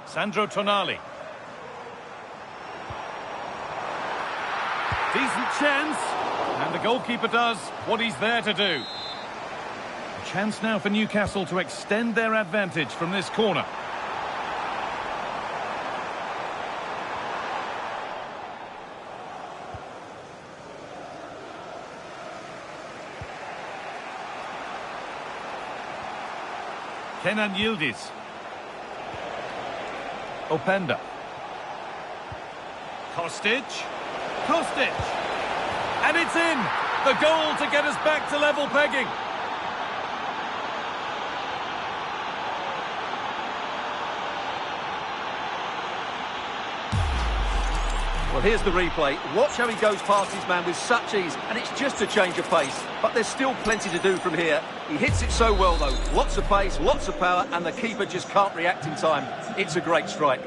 Sandro Tonali. Decent chance. And the goalkeeper does what he's there to do. A chance now for Newcastle to extend their advantage from this corner. Kenan Yildiz. Openda. Kostic. Kostic. And it's in! The goal to get us back to level pegging. Well, here's the replay. Watch how he goes past his man with such ease, and it's just a change of pace. But there's still plenty to do from here. He hits it so well, though. Lots of pace, lots of power, and the keeper just can't react in time. It's a great strike.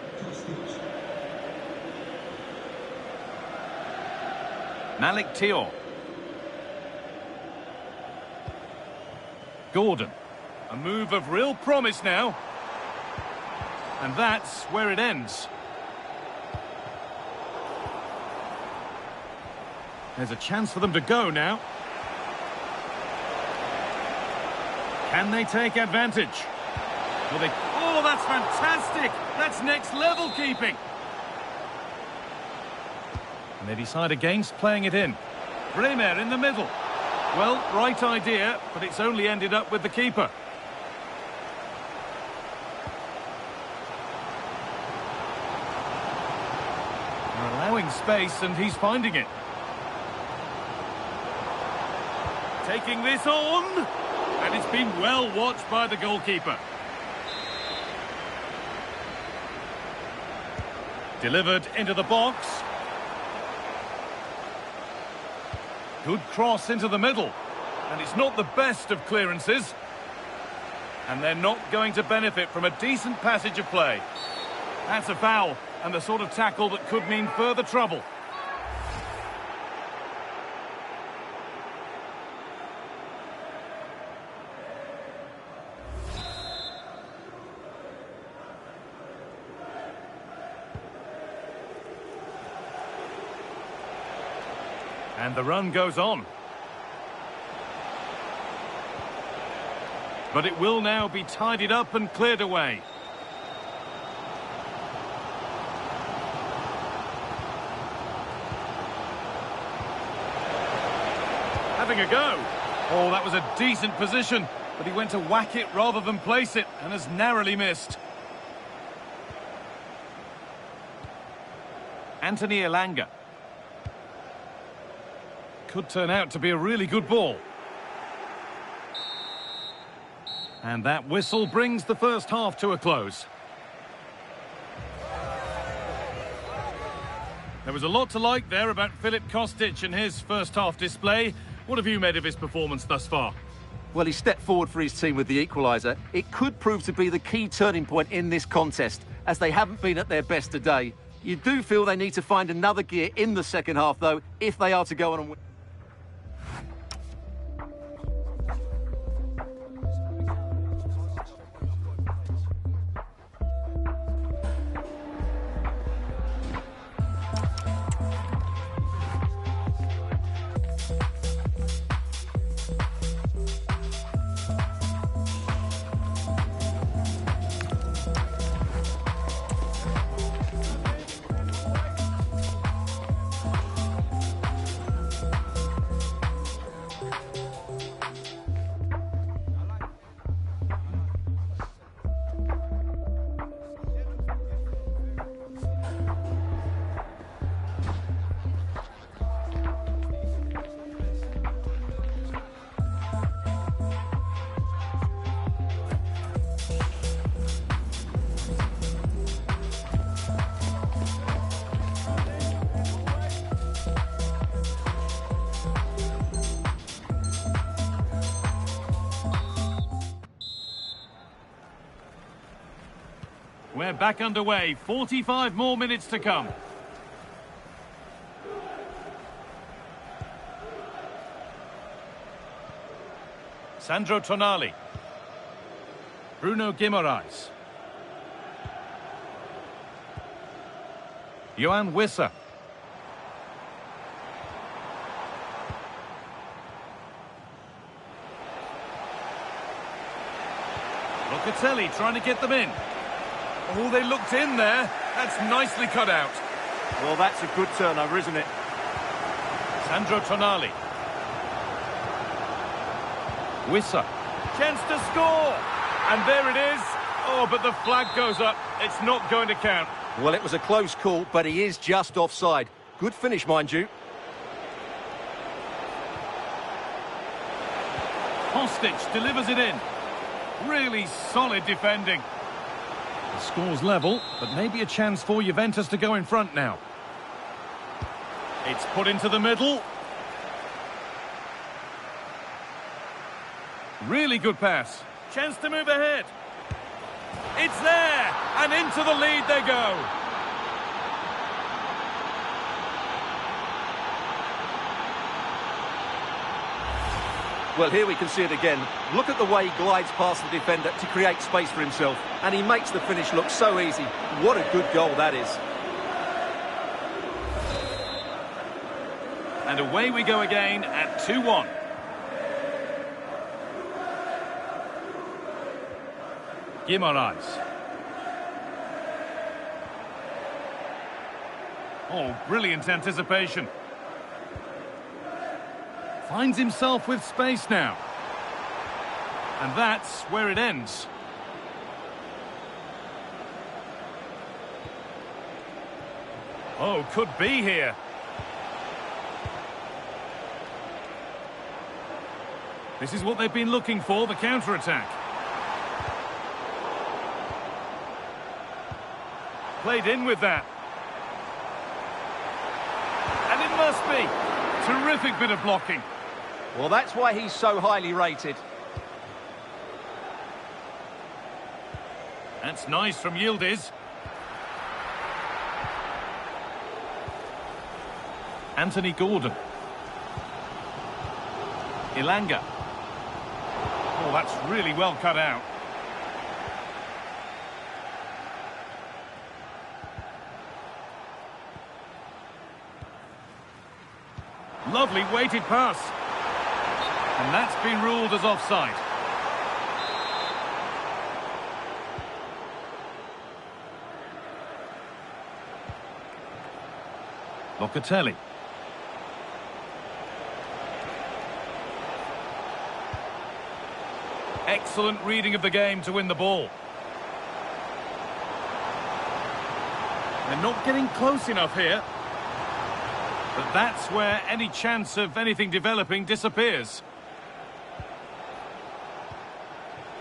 Malik Thiaw. Gordon. A move of real promise now. And that's where it ends. There's a chance for them to go now. Can they take advantage? Will they... Oh, that's fantastic! That's next level keeping. And they decide against playing it in. Bremer in the middle. Well, right idea, but it's only ended up with the keeper. They're allowing space and he's finding it. Taking this on, and it's been well watched by the goalkeeper. Delivered into the box. Good cross into the middle, and it's not the best of clearances. And they're not going to benefit from a decent passage of play. That's a foul, and the sort of tackle that could mean further trouble. And the run goes on. But it will now be tidied up and cleared away. Having a go. Oh, that was a decent position, but he went to whack it rather than place it and has narrowly missed. Anthony Elanga. Could turn out to be a really good ball. And that whistle brings the first half to a close. There was a lot to like there about Filip Kostic and his first half display. What have you made of his performance thus far? Well, he stepped forward for his team with the equaliser. It could prove to be the key turning point in this contest, as they haven't been at their best today. You do feel they need to find another gear in the second half, though, if they are to go on and win. We're back underway. 45 more minutes to come. Sandro Tonali. Bruno Guimaraes. Yohan Wissa. Locatelli trying to get them in. Oh, they looked in there. That's nicely cut out. Well, that's a good turnover, isn't it? Sandro Tonali. Wissa. Chance to score. And there it is. Oh, but the flag goes up. It's not going to count. Well, it was a close call, but he is just offside. Good finish, mind you. Kostic delivers it in. Really solid defending. The score's level, but maybe a chance for Juventus to go in front now. It's put into the middle. Really good pass. Chance to move ahead. It's there, and into the lead they go. Well, here we can see it again. Look at the way he glides past the defender to create space for himself. And he makes the finish look so easy. What a good goal that is. And away we go again at 2-1. Guimaraes. Oh, brilliant anticipation. Finds himself with space now. And that's where it ends. Oh, could be here. This is what they've been looking for, the counter-attack. Played in with that. And it must be. Terrific bit of blocking. Well, that's why he's so highly rated. That's nice from Yildiz. Anthony Gordon. Ilanga. Oh, that's really well cut out. Lovely weighted pass. And that's been ruled as offside. Locatelli. Excellent reading of the game to win the ball. They're not getting close enough here. But that's where any chance of anything developing disappears.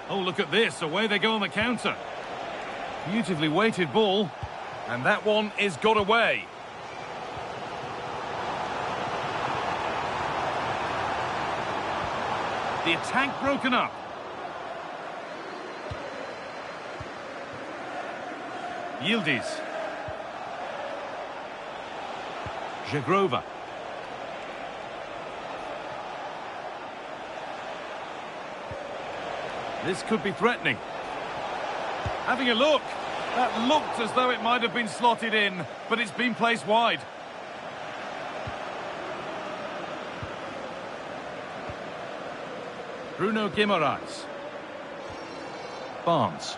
Oh, look at this. Away they go on the counter. Beautifully weighted ball. And that one is got away. The attack broken up. Yildiz. Jagrova. This could be threatening. Having a look. That looked as though it might have been slotted in, but it's been placed wide. Bruno Guimaraes. Barnes.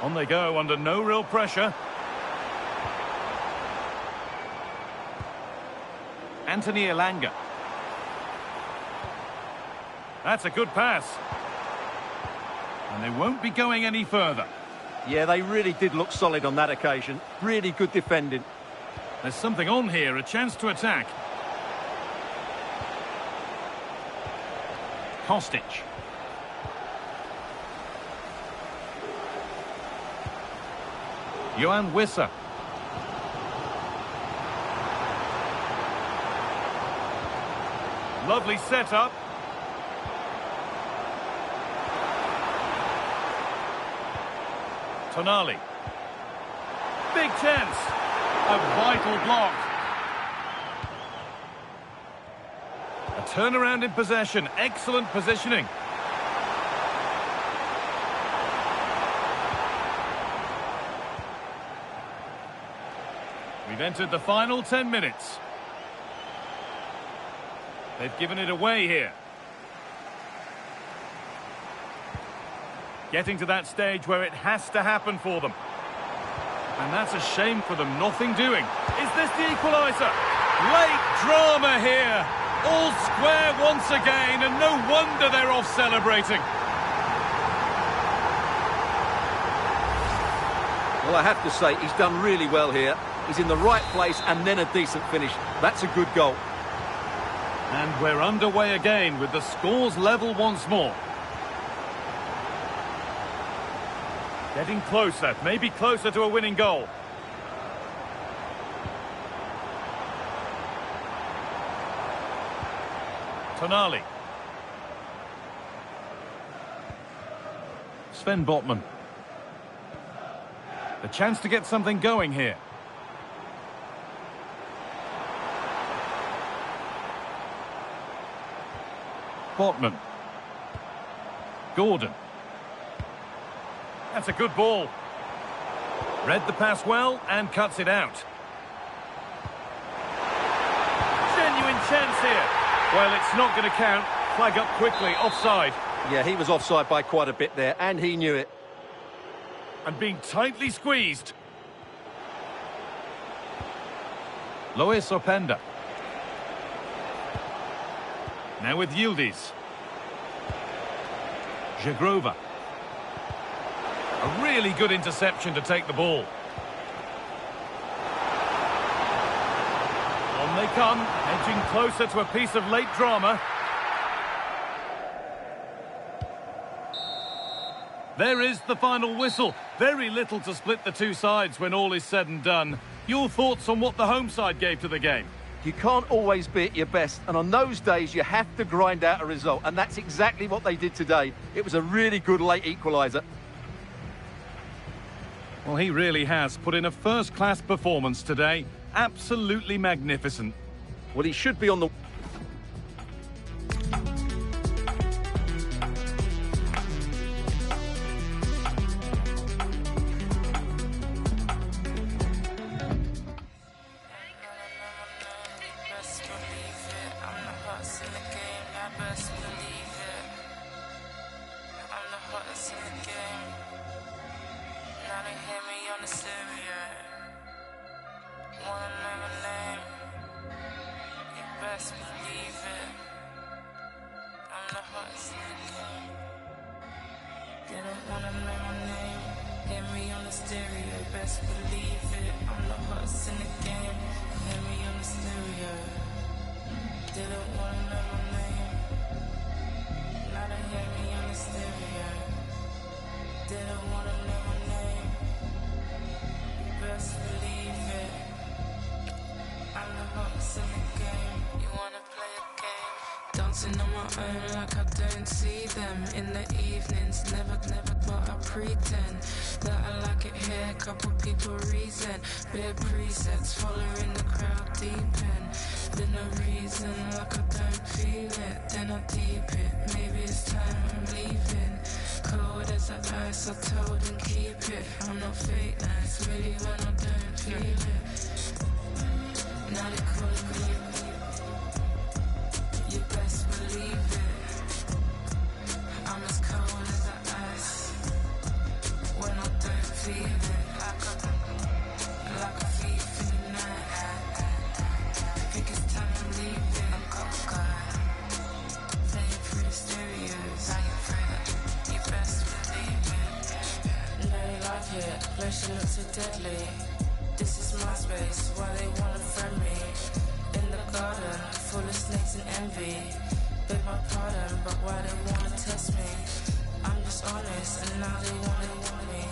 On they go under no real pressure. Anthony Ilanga. That's a good pass. And they won't be going any further. Yeah, they really did look solid on that occasion. Really good defending. There's something on here, a chance to attack. Kostic. Johan Wissa. Lovely setup. Tonali. Big chance. A vital block. A turnaround in possession. Excellent positioning. We've entered the final 10 minutes. They've given it away here. Getting to that stage where it has to happen for them. And that's a shame for them, nothing doing. Is this the equaliser? Late drama here. All square once again, and no wonder they're off celebrating. Well, I have to say, he's done really well here. He's in the right place and then a decent finish. That's a good goal. And we're underway again with the scores level once more. Getting closer, maybe closer to a winning goal. Tonali. Sven Botman. A chance to get something going here. Botman. Gordon. That's a good ball. Read the pass well and cuts it out. Genuine chance here. Well, it's not going to count. Flag up quickly, offside. Yeah, he was offside by quite a bit there, and he knew it. And being tightly squeezed. Lois Openda. Now with Yildiz. Jagrova. A really good interception to take the ball. On they come, edging closer to a piece of late drama. There is the final whistle. Very little to split the two sides when all is said and done. Your thoughts on what the home side gave to the game? You can't always be at your best, and on those days you have to grind out a result, and that's exactly what they did today. It was a really good late equaliser. Well, he really has put in a first-class performance today. Absolutely magnificent. Well, he should be on the... Dancing on my own like I don't see them in the evenings, never, but I pretend that I like it here, couple people reason, bare presets, following the crowd deep in, then no reason, like I don't feel it, then I deep it, maybe it's time I'm leaving, cold as the ice, I told them keep it, I'm not fake nice, really when I don't feel it, now they call me. You best believe it. I'm as cold as the ice when I don't feel it. Like a thief in the night. I think it's time I'm leaving. I'm cold, playing through the stereos. I ain't afraid. You best believe it. No, they like it. Place you look so deadly. This is my space. Why they wanna friend me? In the garden, full of snakes and envy. Beg my pardon, but why they wanna test me? I'm just honest, and now they want me.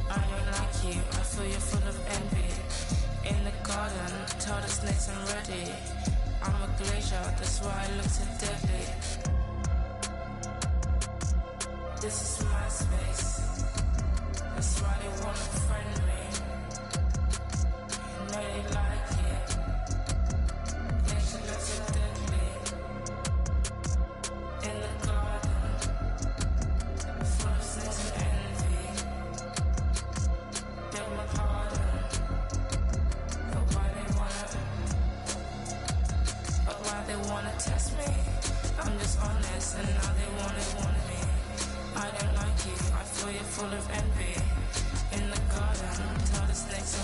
I don't like you, I feel you're full of envy. In the garden, tell the snakes I'm ready. I'm a glacier, that's why I look so deadly. This is my space. That's why they wanna friend me. You know they like it. Full of envy. In the garden, tell the snakes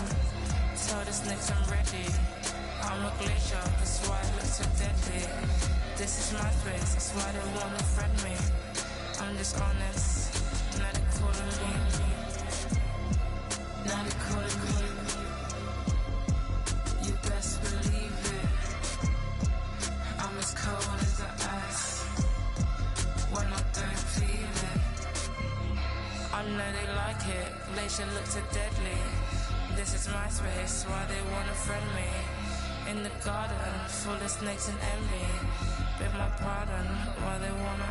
I'm ready. I'm a glacier, that's why I look so deadly. This is my space, that's why they wanna friend me. I'm just honest, now they calling me. Now kick. Glacier looks so deadly. This is my space, why they wanna friend me. In the garden, full of snakes and envy. Beg my pardon, why they wanna.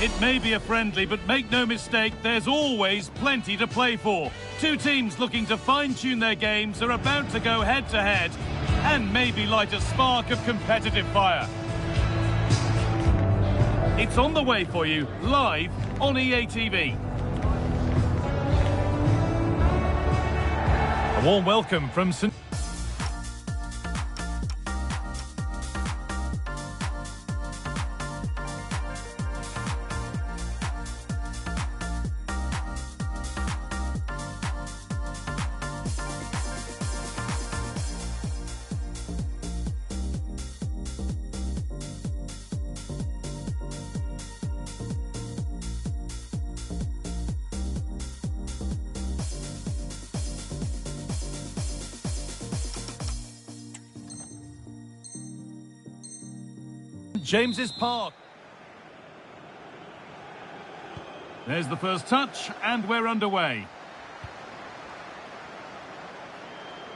It may be a friendly, but make no mistake, there's always plenty to play for. Two teams looking to fine-tune their games are about to go head-to-head and maybe light a spark of competitive fire. It's on the way for you, live on EA TV. A warm welcome from St. James's Park. There's the first touch, and we're underway.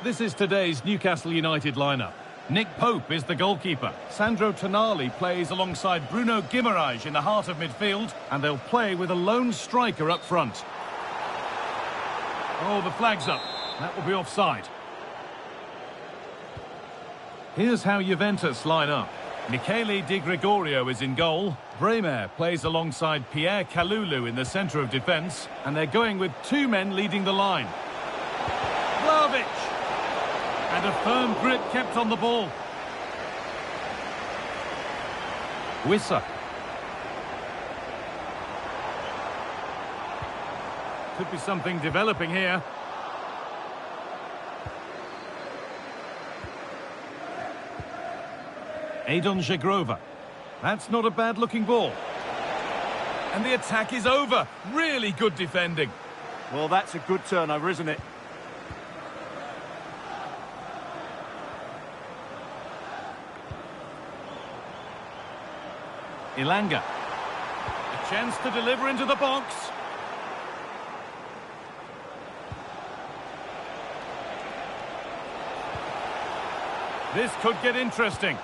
This is today's Newcastle United lineup. Nick Pope is the goalkeeper. Sandro Tonali plays alongside Bruno Guimaraes in the heart of midfield, and they'll play with a lone striker up front. Oh, the flag's up. That will be offside. Here's how Juventus line up. Michele Di Gregorio is in goal. Bremer plays alongside Pierre Kalulu in the centre of defence, and they're going with two men leading the line. Vlahovic! And a firm grip kept on the ball. Wissa. Could be something developing here. Adon Jagrova. That's not a bad-looking ball. And the attack is over. Really good defending. Well, that's a good turnover, isn't it? Ilanga. A chance to deliver into the box. This could get interesting.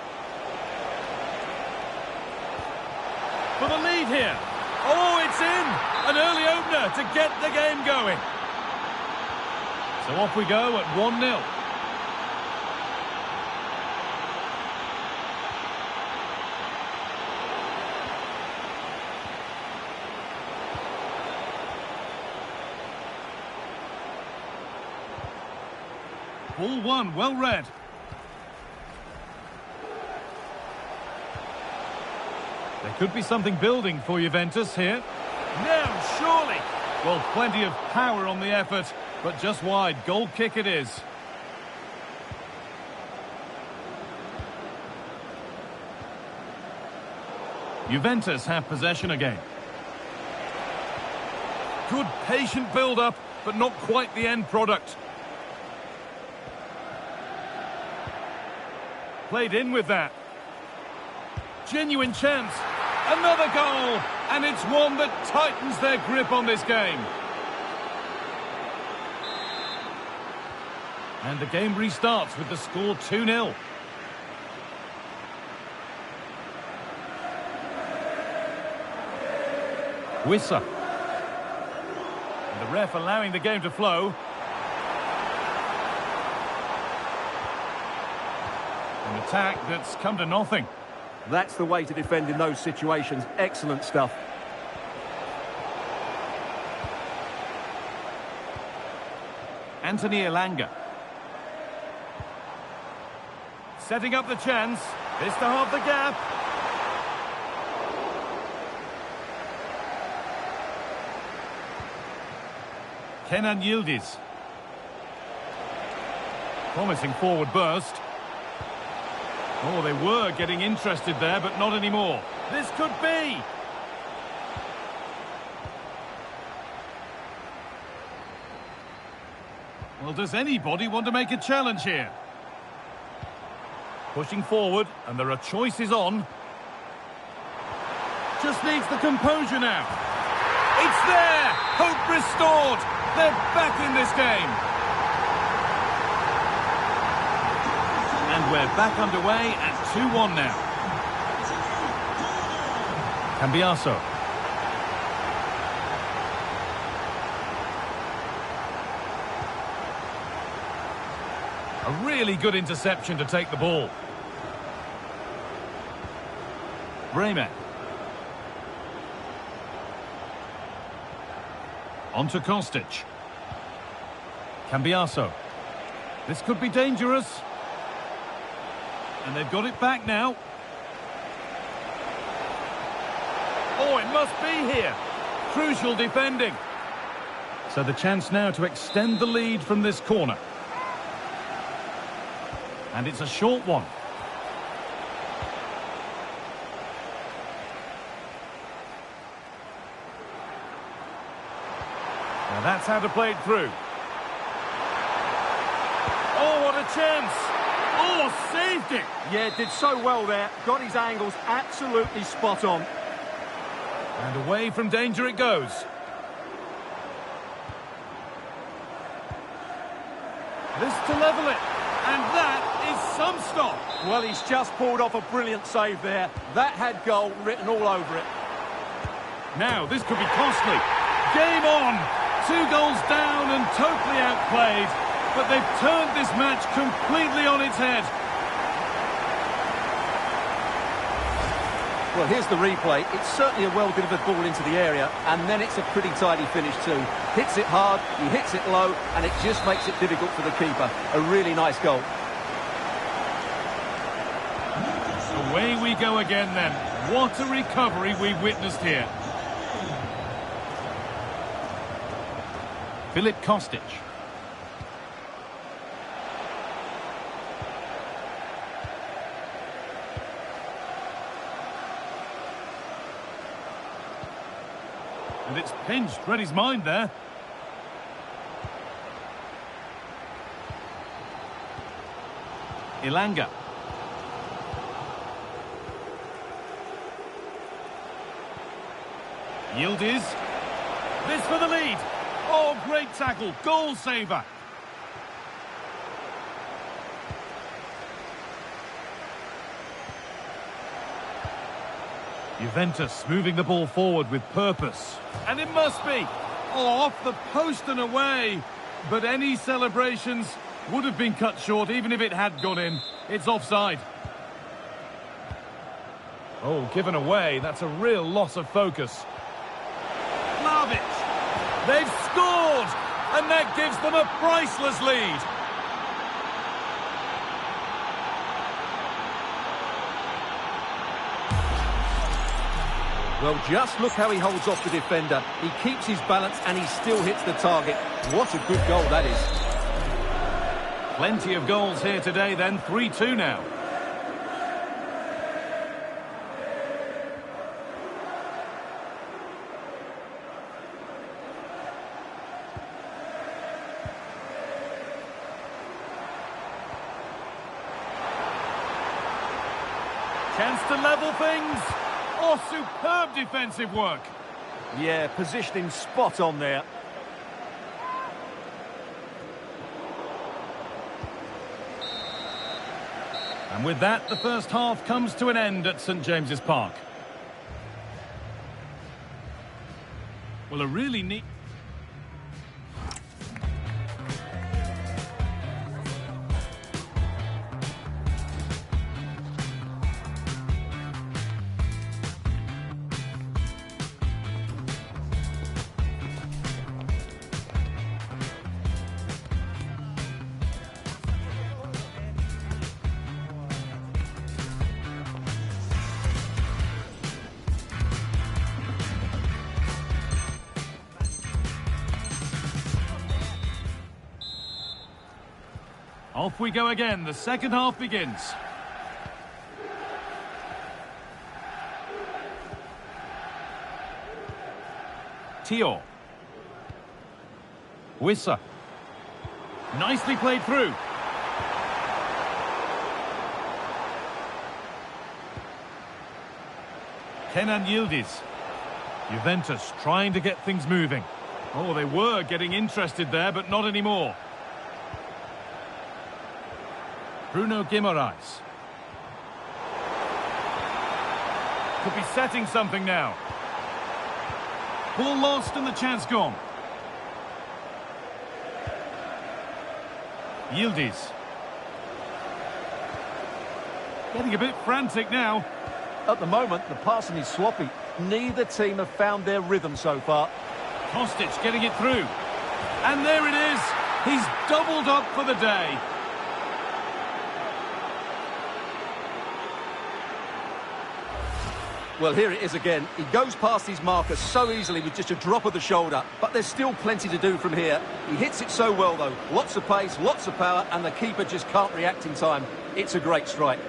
For the lead here. Oh, it's in! An early opener to get the game going. So off we go at 1-0. Ball one, well read. There could be something building for Juventus here. No, surely! Well, plenty of power on the effort, but just wide. Goal kick it is. Juventus have possession again. Good patient build-up, but not quite the end product. Played in with that. Genuine chance. Another goal. And it's one that tightens their grip on this game. And the game restarts with the score 2-0. Wissa. And the ref allowing the game to flow. An attack that's come to nothing. That's the way to defend in those situations. Excellent stuff. Anthony Ilanga. Setting up the chance. This to half the gap. Kenan Yildiz. Promising forward burst. Oh, they were getting interested there, but not anymore. This could be. Well, does anybody want to make a challenge here? Pushing forward, and there are choices on. Just needs the composure now. It's there! Hope restored! They're back in this game. And we're back underway at 2-1 now. Cambiaso. A really good interception to take the ball. Bremer. On to Kostic. Cambiaso. This could be dangerous. And they've got it back now. Oh, it must be here. Crucial defending. So the chance now to extend the lead from this corner. And it's a short one. Now that's how to play it through. Oh, what a chance! Oh, saved it! Yeah, did so well there. Got his angles absolutely spot on. And away from danger it goes. This to level it. And that is some stop. Well, he's just pulled off a brilliant save there. That had goal written all over it. Now, this could be costly. Game on! 2 goals down and totally outplayed. But they've turned this match completely on its head. Well, here's the replay. It's certainly a well-delivered ball into the area, and then it's a pretty tidy finish too. Hits it hard, he hits it low, and it just makes it difficult for the keeper. A really nice goal. Away we go again then. What a recovery we witnessed here. Filip Kostic. And it's pinched, read his mind there. Ilanga. Yildiz. This for the lead. Oh, great tackle. Goal saver. Juventus moving the ball forward with purpose. And it must be. Oh, off the post and away. But any celebrations would have been cut short even if it had gone in. It's offside. Oh, given away. That's a real loss of focus. Vlahovic. They've scored. And that gives them a priceless lead. Well, just look how he holds off the defender. He keeps his balance and he still hits the target. What a good goal that is. Plenty of goals here today then. 3-2 now. Chance to level things. Oh, superb defensive work. Yeah, positioning spot on there. And with that, the first half comes to an end at St James's Park. Well, a really neat... Off we go again. The second half begins. Tio. Wissa. Nicely played through. Kenan Yildiz. Juventus trying to get things moving. Oh, they were getting interested there, but not anymore. Bruno Guimaraes. Could be setting something now. Ball lost and the chance gone. Yildiz. Getting a bit frantic now. At the moment, the passing is sloppy. Neither team have found their rhythm so far. Kostic getting it through. And there it is. He's doubled up for the day. Well, here it is again. He goes past his marker so easily with just a drop of the shoulder. But there's still plenty to do from here. He hits it so well, though. Lots of pace, lots of power, and the keeper just can't react in time. It's a great strike.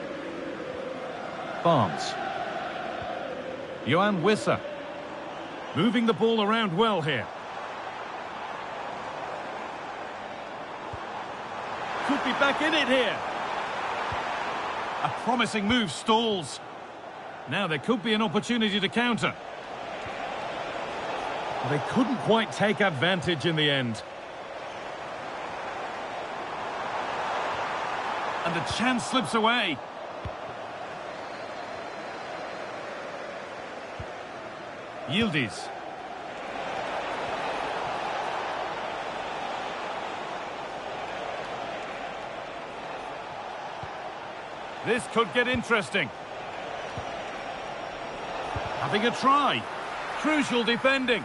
Barnes. Johan Wissa. Moving the ball around well here. Could be back in it here. A promising move stalls. Now there could be an opportunity to counter. They couldn't quite take advantage in the end. And the chance slips away. Yildiz. This could get interesting. Having a try. Crucial defending.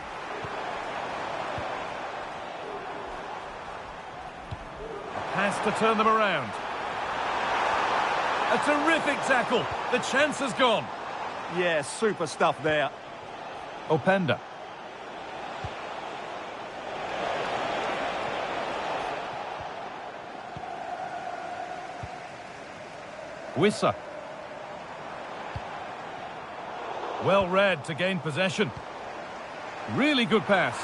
Has to turn them around. A terrific tackle. The chance has gone. Yeah, super stuff there. Openda. Wissa. Well read to gain possession. Really good pass.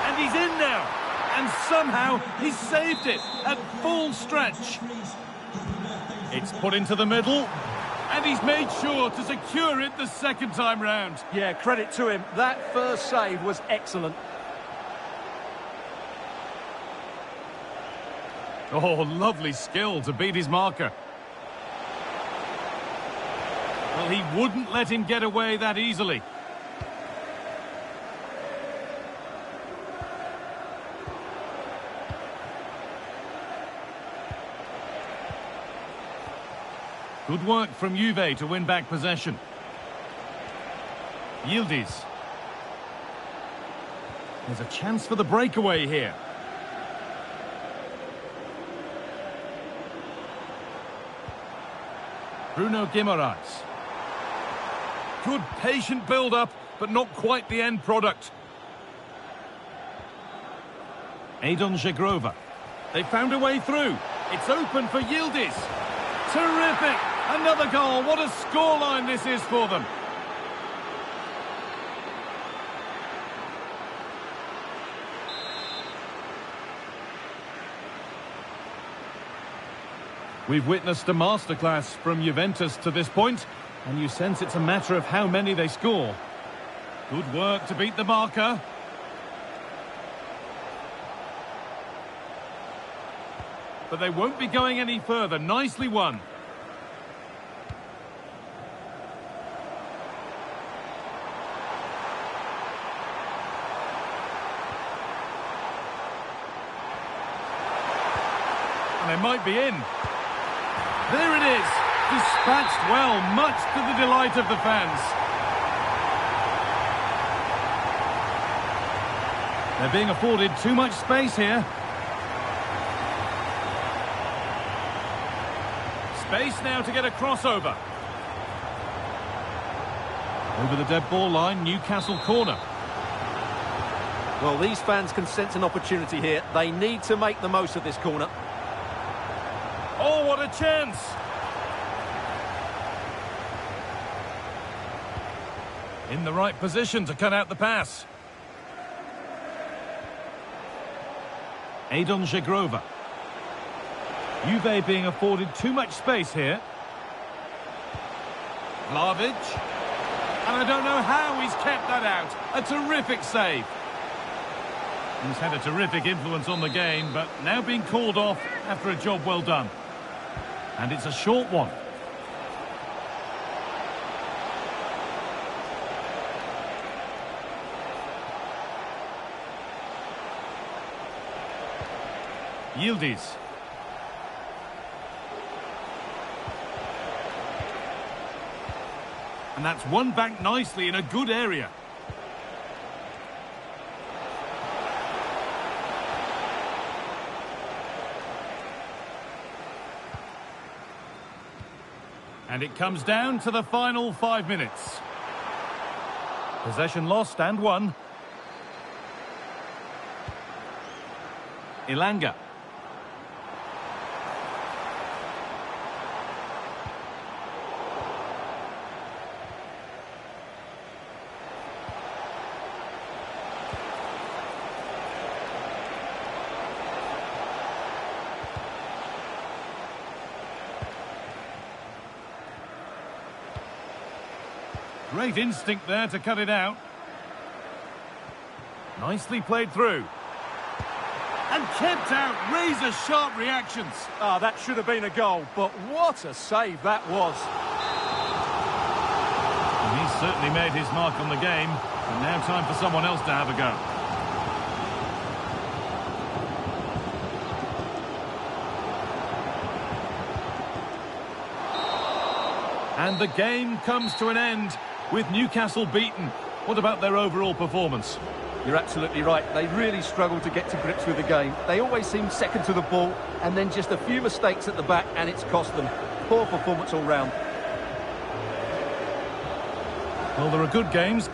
And he's in now. And somehow he's saved it at full stretch. It's put into the middle. And he's made sure to secure it the second time round. Yeah, credit to him. That first save was excellent. Oh, lovely skill to beat his marker. Well, he wouldn't let him get away that easily. Good work from Juve to win back possession. Yildiz. There's a chance for the breakaway here. Bruno Guimaraes. Good patient build-up, but not quite the end product. Adon Żegrova. They found a way through. It's open for Yildiz. Terrific! Another goal. What a scoreline this is for them. We've witnessed a masterclass from Juventus to this point, and you sense it's a matter of how many they score. Good work to beat the marker. But they won't be going any further. Nicely won. And they might be in. There it is. Dispatched well, much to the delight of the fans. They're being afforded too much space here. Space now to get a crossover. Over the dead ball line, Newcastle corner. Well, these fans can sense an opportunity here. They need to make the most of this corner. Oh, what a chance! In the right position to cut out the pass. Adon Żegrova. Juve being afforded too much space here. Vlahovic. And I don't know how he's kept that out. A terrific save. He's had a terrific influence on the game, but now being called off after a job well done. And it's a short one. Yildiz. And that's won back nicely in a good area. And it comes down to the final 5 minutes. Possession lost and won. Ilanga. Great instinct there to cut it out. Nicely played through. And kept out. Razor-sharp reactions. Ah, that should have been a goal, but what a save that was. And he's certainly made his mark on the game. And now time for someone else to have a go. And the game comes to an end with Newcastle beaten. What about their overall performance? You're absolutely right. They really struggled to get to grips with the game. They always seem second to the ball, and then just a few mistakes at the back, and it's cost them. Poor performance all round. Well, there are good games.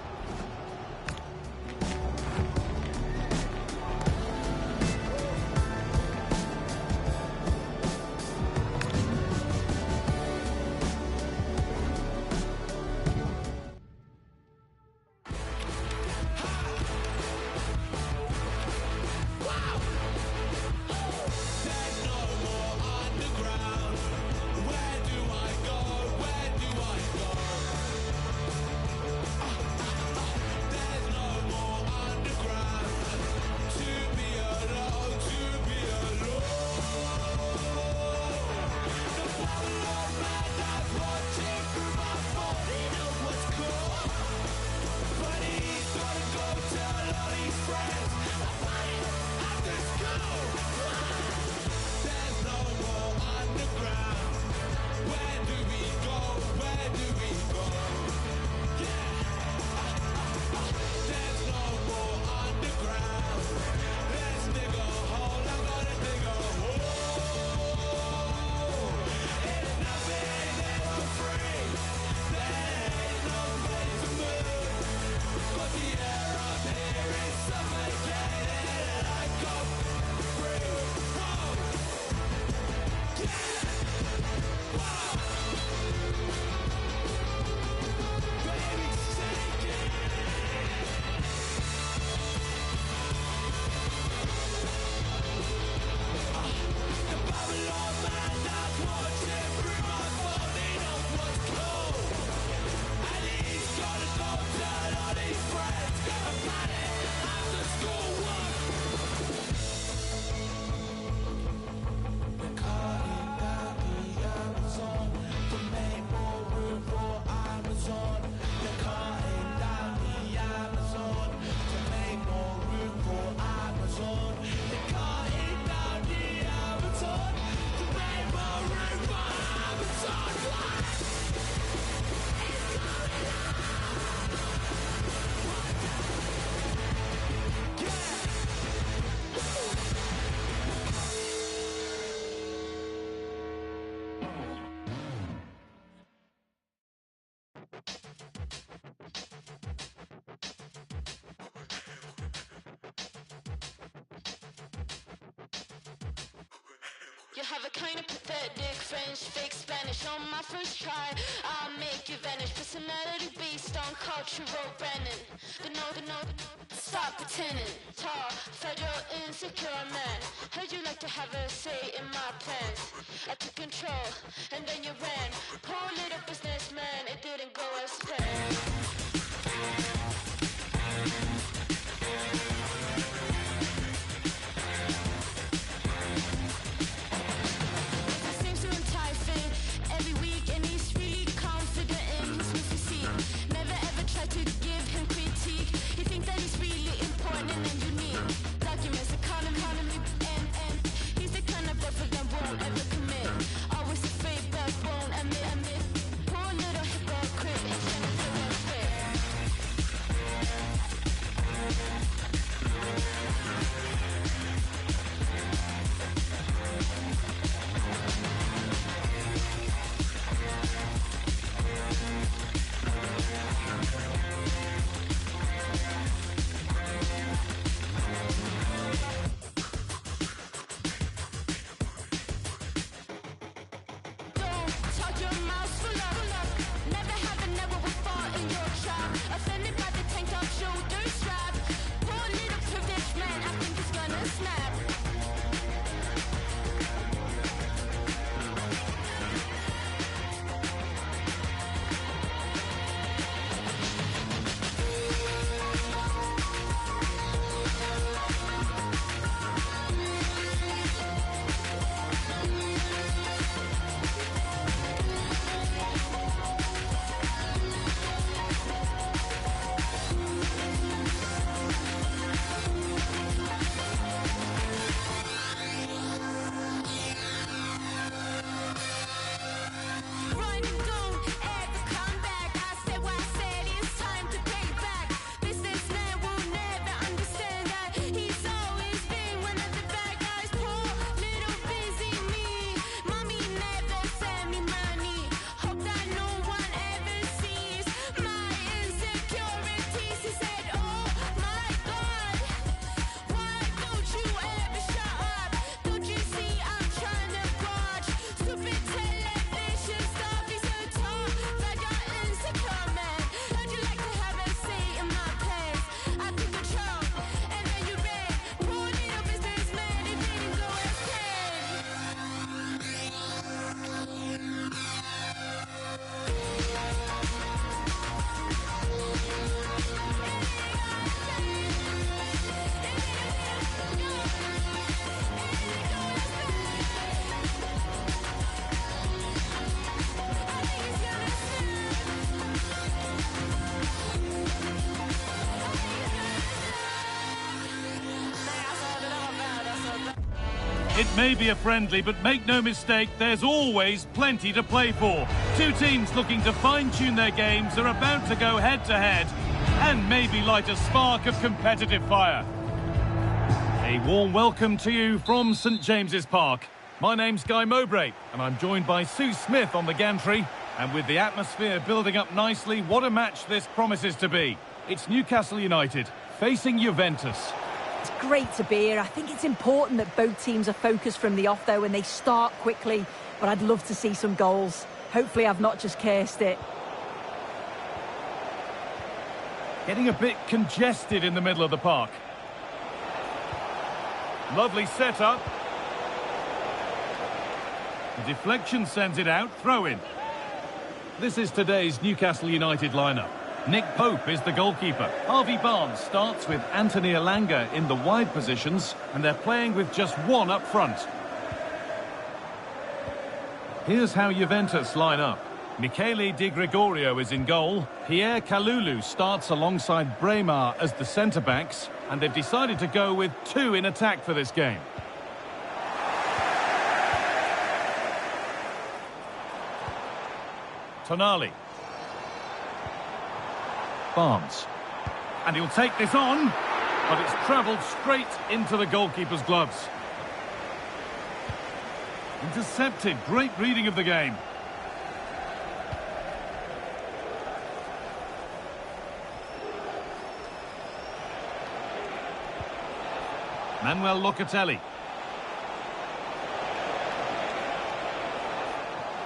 You have a kind of pathetic French, fake Spanish on my first try. I'll make you vanish. Personality based on cultural branding. The no. stop pretending. Tall, fragile, insecure man. Heard you like to have a say in my plans. I took control, and then you ran. Poor little businessman, it didn't go as planned. It seems so enticing every week, and he's really confident in his physique. Never ever try to give him critique. He thinks that he's really important and unique. Documents, economy, and he's the kind of boyfriend that won't ever commit. Always afraid but won't admit. Poor little hypocrite, it's gonna do unfit. Don't talk your mouth full of. Never have a never will fall in your trap. Offended by the tank top shoulder strap. Poor little privileged man, I think he's gonna snap. Run and don't ever come back. I said what I said, it's time to pay back. Businessman will never understand that. He's always been one of the bad guys. Poor little busy me. Mommy never sent me money. Hope that no one ever sees my insecurities. He said, oh my God, why don't you ever shut up? Don't you see I'm trying to watch stupid television stuff? He's a tall, fragile, insecure man. How'd you like to have a say in my plans? I took control, and then you ran. Poor little businessman, it didn't go as It may be a friendly, but make no mistake, there's always plenty to play for. Two teams looking to fine-tune their games are about to go head-to-head and maybe light a spark of competitive fire. A warm welcome to you from St James's Park. My name's Guy Mowbray, and I'm joined by Sue Smith on the gantry. And with the atmosphere building up nicely, what a match this promises to be. It's Newcastle United facing Juventus. It's great to be here. I think it's important that both teams are focused from the off, though, and they start quickly. But I'd love to see some goals. Hopefully I've not just cursed it. Getting a bit congested in the middle of the park. Lovely setup. The deflection sends it out, throw in. This is today's Newcastle United lineup. Nick Pope is the goalkeeper. Harvey Barnes starts with Anthony Elanga in the wide positions, and they're playing with just one up front. Here's how Juventus line up. Michele Di Gregorio is in goal. Pierre Kalulu starts alongside Bremer as the centre-backs, and they've decided to go with two in attack for this game. Tonali. Barnes. And he'll take this on, but it's travelled straight into the goalkeeper's gloves. Intercepted. Great reading of the game. Manuel Locatelli.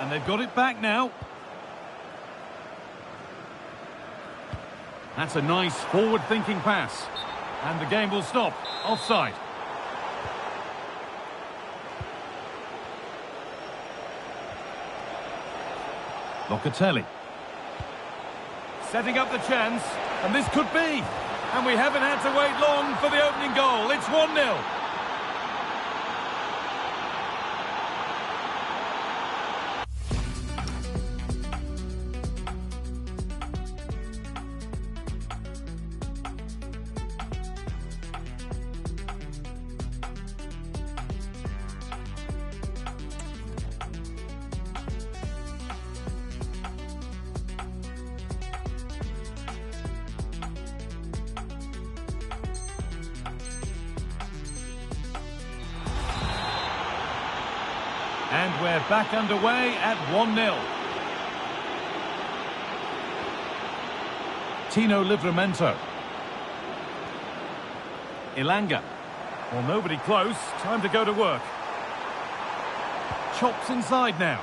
And they've got it back now. That's a nice forward-thinking pass. And the game will stop. Offside. Locatelli. Setting up the chance, and this could be. And we haven't had to wait long for the opening goal. It's 1-0. And we're back underway at 1-0. Tino Livramento. Ilanga. Well, nobody close. Time to go to work. Chops inside now.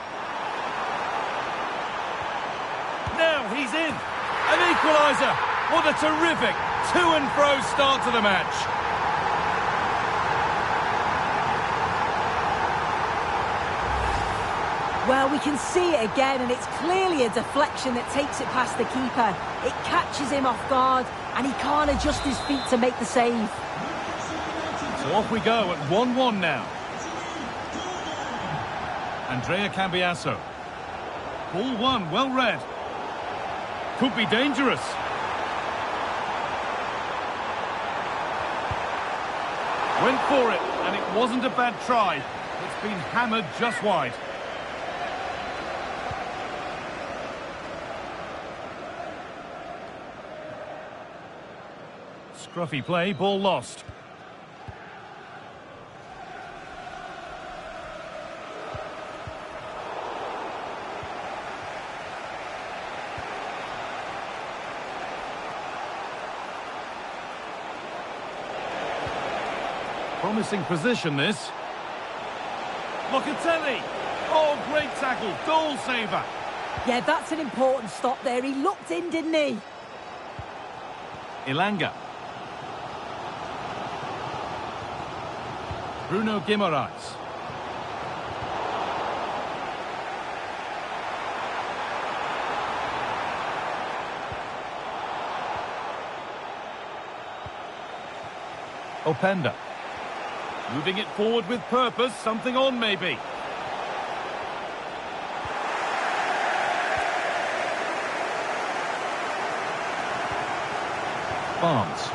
Now he's in. An equaliser. What a terrific to-and-fro start to the match. Well, we can see it again, and it's clearly a deflection that takes it past the keeper. It catches him off guard, and he can't adjust his feet to make the save. So off we go at 1-1 now. Andrea Cambiasso. Ball one, well read. Could be dangerous. Went for it, and it wasn't a bad try. It's been hammered just wide. Scruffy play, ball lost. Promising position, this. Locatelli! Oh, great tackle, goal saver. Yeah, that's an important stop there. He looked in, didn't he? Ilanga. Bruno Guimaraes. Openda. Moving it forward with purpose, something on maybe. Barnes.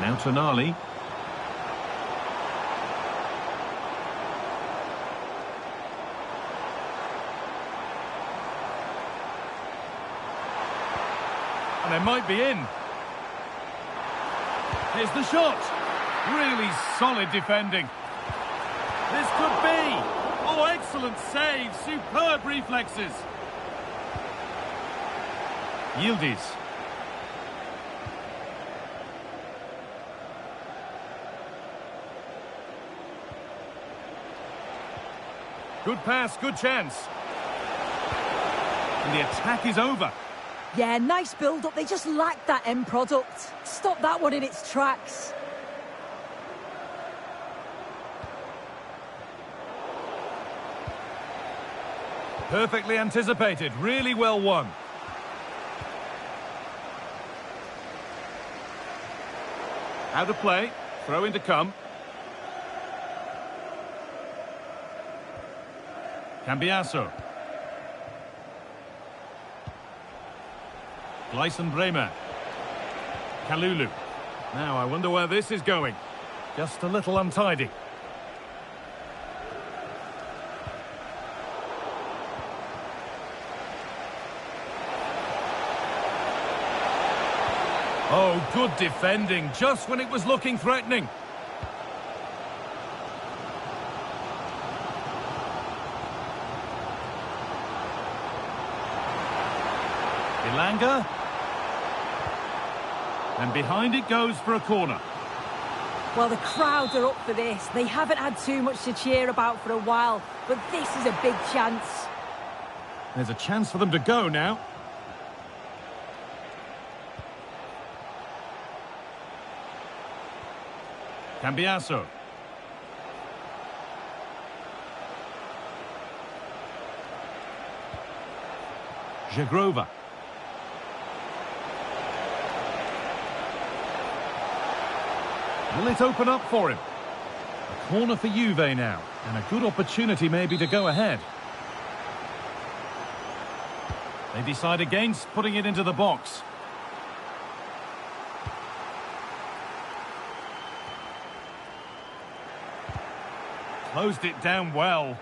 Now Tonali. And they might be in. Here's the shot. Really solid defending. This could be. Oh, excellent save. Superb reflexes. Yildiz. Good pass, good chance. And the attack is over. Yeah, nice build-up. They just lacked that end product. Stop that one in its tracks. Perfectly anticipated. Really well won. Out of play. Throw in to come. Cambiasso. Gleison Bremer. Kalulu. Now, I wonder where this is going. Just a little untidy. Oh, good defending, just when it was looking threatening. Ilanga. And behind it goes for a corner. Well, the crowd are up for this. They haven't had too much to cheer about for a while, but this is a big chance. There's a chance for them to go now. Cambiasso. Jagrova. Will it open up for him? A corner for Juve now, and a good opportunity maybe to go ahead. They decide against putting it into the box. Closed it down well.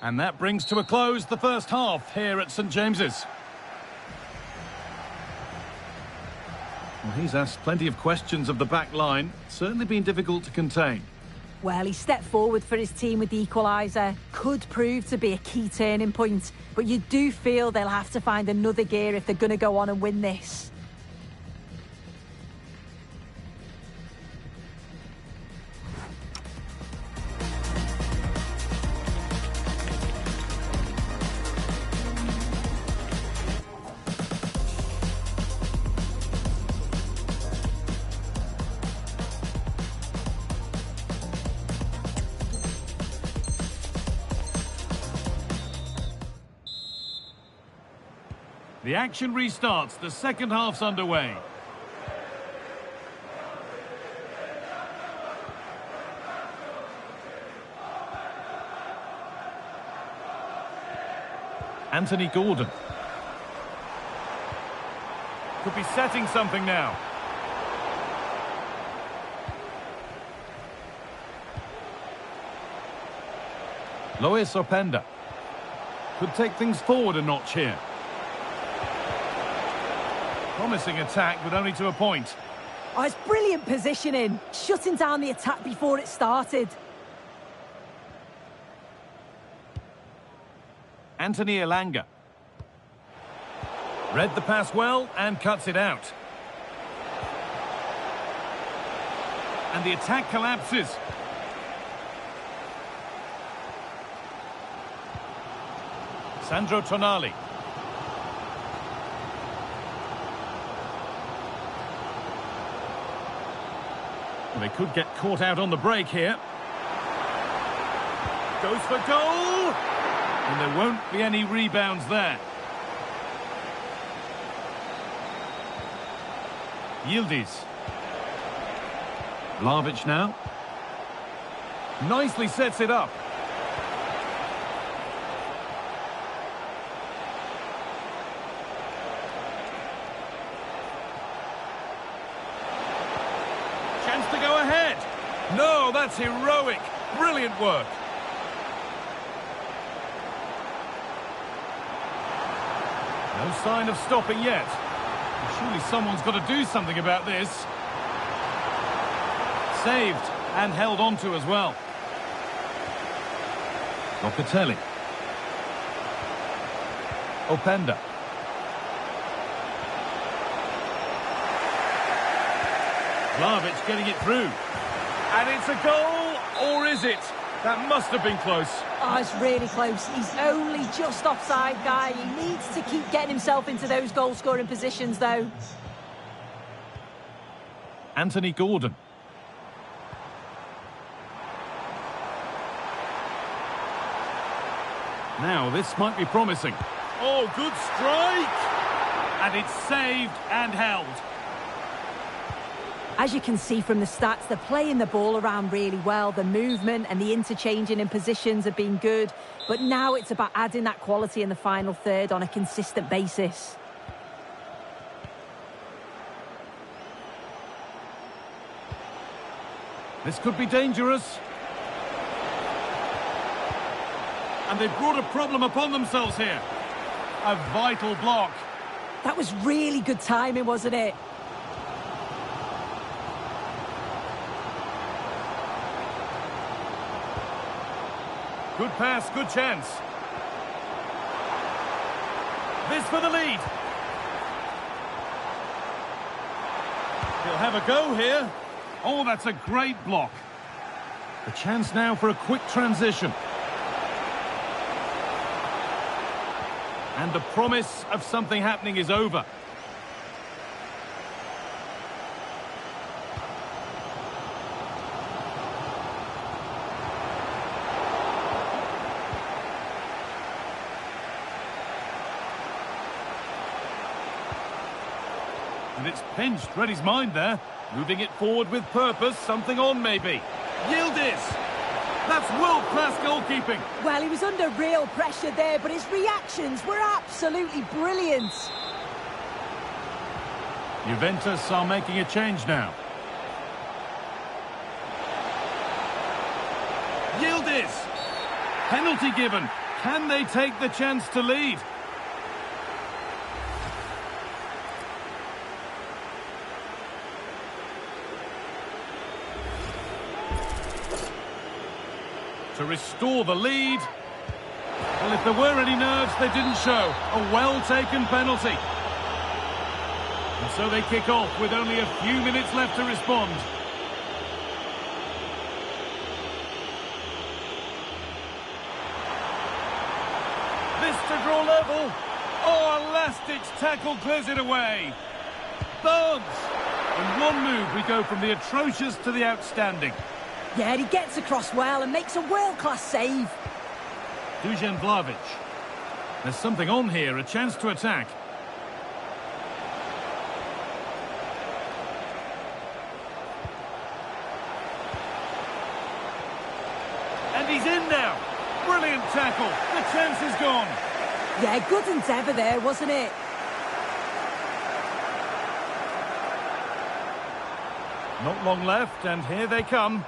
And that brings to a close the first half here at St James's. Well, he's asked plenty of questions of the back line. Certainly been difficult to contain. Well, he stepped forward for his team with the equaliser. Could prove to be a key turning point. But you do feel they'll have to find another gear if they're going to go on and win this. The action restarts. The second half's underway. Anthony Gordon. Could be setting something now. Lois Openda. Could take things forward a notch here. Promising attack, but only to a point. Oh, it's brilliant positioning. Shutting down the attack before it started. Anthony Elanga. Read the pass well and cuts it out. And the attack collapses. Sandro Tonali. They could get caught out on the break here. Goes for goal! And there won't be any rebounds there. Yildiz. Vlahovic now. Nicely sets it up. Chance to go ahead. No, that's heroic. Brilliant work. No sign of stopping yet. Surely someone's got to do something about this. Saved and held on to as well. Locatelli. Openda. Vlahovic getting it through. And it's a goal, or is it? That must have been close. Oh, it's really close. He's only just offside, guy. He needs to keep getting himself into those goal-scoring positions, though. Anthony Gordon. Now, this might be promising. Oh, good strike! And it's saved and held. As you can see from the stats, they're playing the ball around really well. The movement and the interchanging in positions have been good. But now it's about adding that quality in the final third on a consistent basis. This could be dangerous. And they've brought a problem upon themselves here. A vital block. That was really good timing, wasn't it? Good pass, good chance. This for the lead. He'll have a go here. Oh, that's a great block. The chance now for a quick transition. And the promise of something happening is over. And it's pinched, read his mind there. Moving it forward with purpose, something on maybe. Yildiz! That's world-class goalkeeping. Well, he was under real pressure there, but his reactions were absolutely brilliant. Juventus are making a change now. Yildiz! Penalty given. Can they take the chance to lead? To restore the lead. Well, if there were any nerves, they didn't show. A well-taken penalty. And so they kick off with only a few minutes left to respond. This to draw level. Oh, a last-ditch tackle clears it away. Barnes. In one move, we go from the atrocious to the outstanding. Yeah, he gets across well and makes a world-class save. Dusan Vlahovic. There's something on here, a chance to attack. And he's in now. Brilliant tackle. The chance is gone. Yeah, good endeavour there, wasn't it? Not long left, and here they come.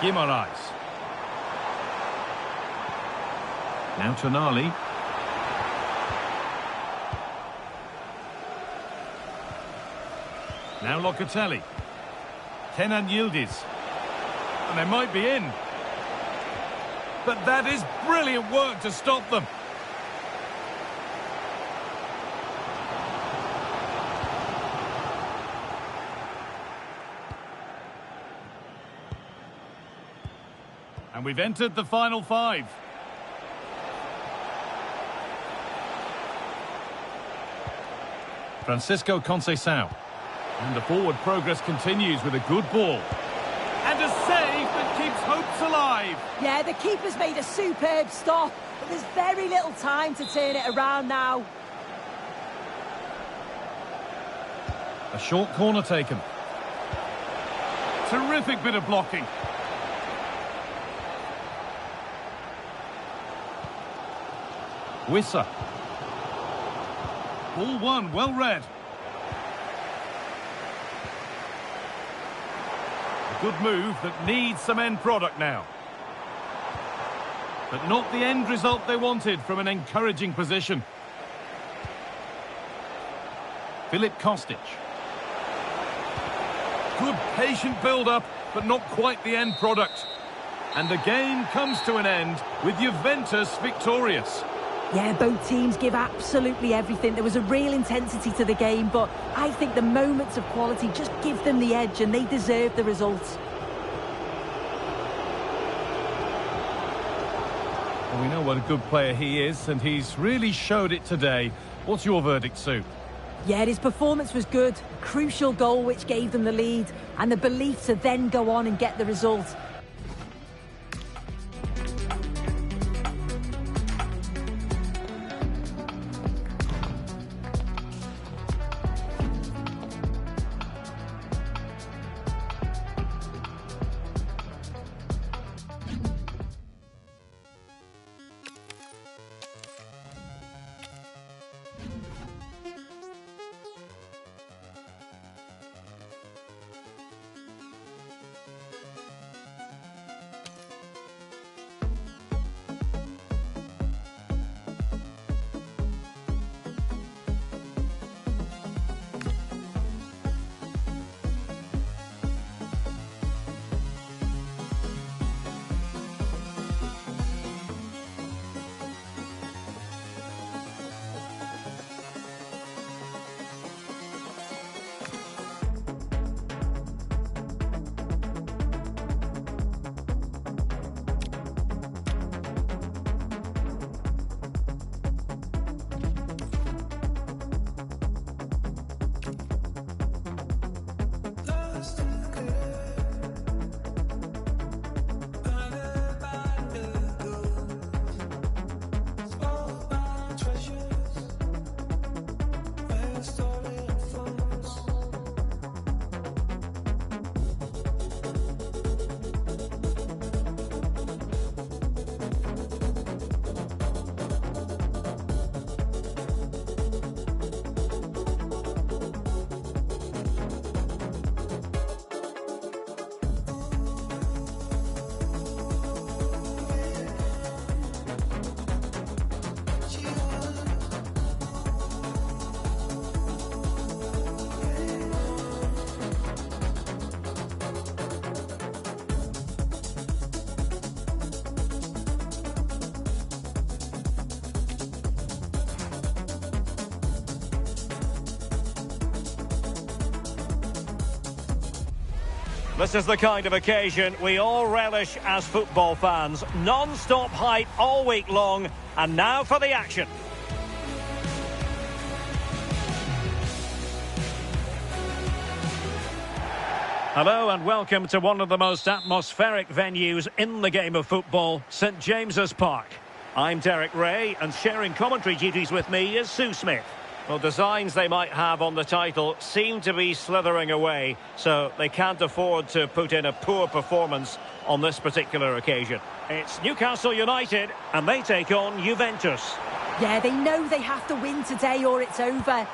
Guimaraes. Now Tonali. Now Locatelli. Kenan Yildiz. And they might be in. But that is brilliant work to stop them. And we've entered the final five. Francisco Conceição. And the forward progress continues with a good ball. And a save that keeps hopes alive. Yeah, the keeper's made a superb stop, but there's very little time to turn it around now. A short corner taken. Terrific bit of blocking. Wissa. Ball one, well read. A good move that needs some end product now. But not the end result they wanted from an encouraging position. Filip Kostic. Good patient build-up, but not quite the end product. And the game comes to an end with Juventus victorious. Yeah, both teams give absolutely everything. There was a real intensity to the game, but I think the moments of quality just give them the edge and they deserve the results. Well, we know what a good player he is, and he's really showed it today. What's your verdict, Sue? Yeah, his performance was good. Crucial goal which gave them the lead, and the belief to then go on and get the result. This is the kind of occasion we all relish as football fans. Non-stop hype all week long, and now for the action. Hello and welcome to one of the most atmospheric venues in the game of football, St James's Park. I'm Derek Ray, and sharing commentary duties with me is Sue Smith. Well, designs they might have on the title seem to be slithering away, so they can't afford to put in a poor performance on this particular occasion. It's Newcastle United, and they take on Juventus. Yeah, they know they have to win today or it's over.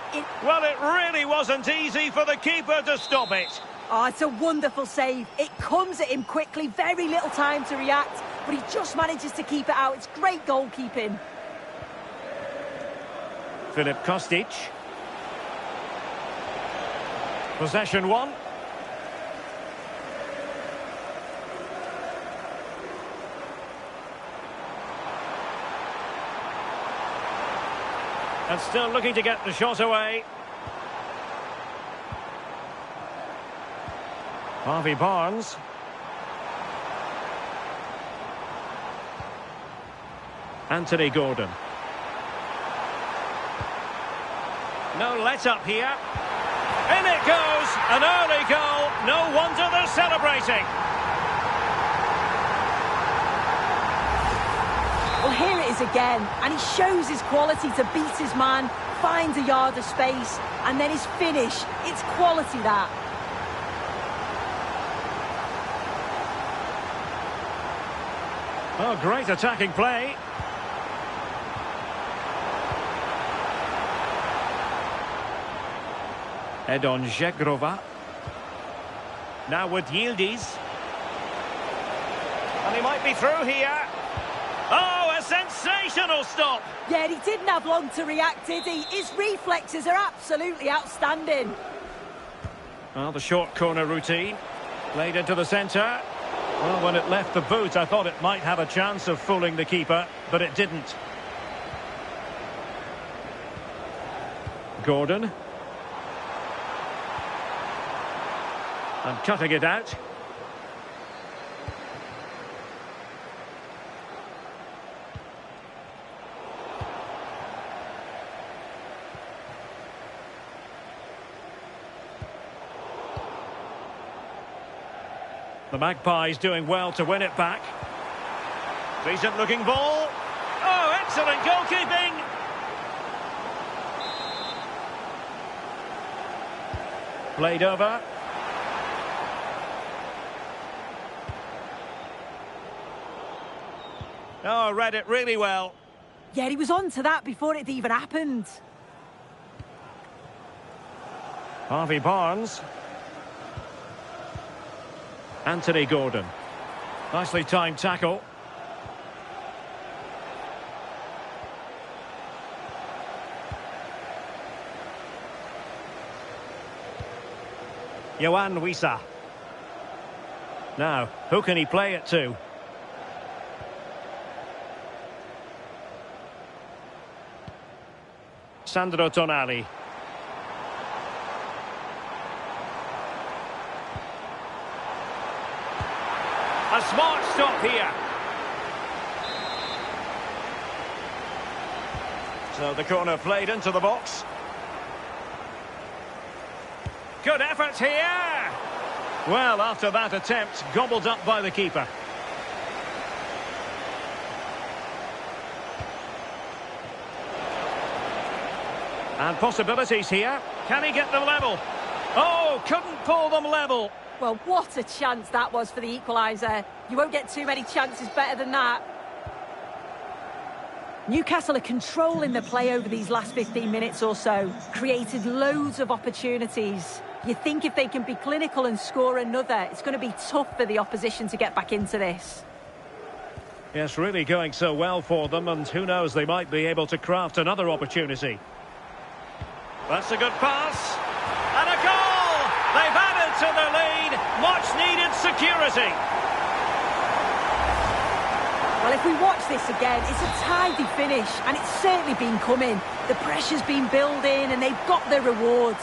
Well, it really wasn't easy for the keeper to stop it. Oh, it's a wonderful save. It comes at him quickly, very little time to react, but he just manages to keep it out. It's great goalkeeping. Filip Kostic. Possession one. And still looking to get the shot away. Harvey Barnes. Anthony Gordon. No let-up here. In it goes! An early goal. No wonder they're celebrating. Well, here it is again, and he shows his quality to beat his man, finds a yard of space, and then his finish. It's quality, that. Oh, great attacking play. Edon Žegrova. Now with Yildiz. And he might be through here. Oh, a sensational stop. Yeah, he didn't have long to react, did he? His reflexes are absolutely outstanding. Well, the short corner routine. Played into the centre. Well, when it left the boot, I thought it might have a chance of fooling the keeper, but it didn't. Gordon. And cutting it out. The Magpies doing well to win it back. Decent looking ball. Oh, excellent goalkeeping. Played over. Oh, read it really well. Yeah, he was on to that before it even happened. Harvey Barnes. Anthony Gordon. Nicely timed tackle. Yohan Wissa. Now, who can he play it to? Sandro Tonali. A smart stop here. So the corner played into the box. Good effort here. Well, after that attempt, gobbled up by the keeper. And possibilities here. Can he get them level? Oh, couldn't pull them level. Well, what a chance that was for the equaliser. You won't get too many chances better than that. Newcastle are controlling the play over these last 15 minutes or so. Created loads of opportunities. You think if they can be clinical and score another, it's going to be tough for the opposition to get back into this. Yes, really going so well for them, and who knows, they might be able to craft another opportunity. That's a good pass. And a goal! They've added to the lead. Much needed security. Well, if we watch this again, it's a tidy finish, and it's certainly been coming. The pressure's been building, and they've got their rewards.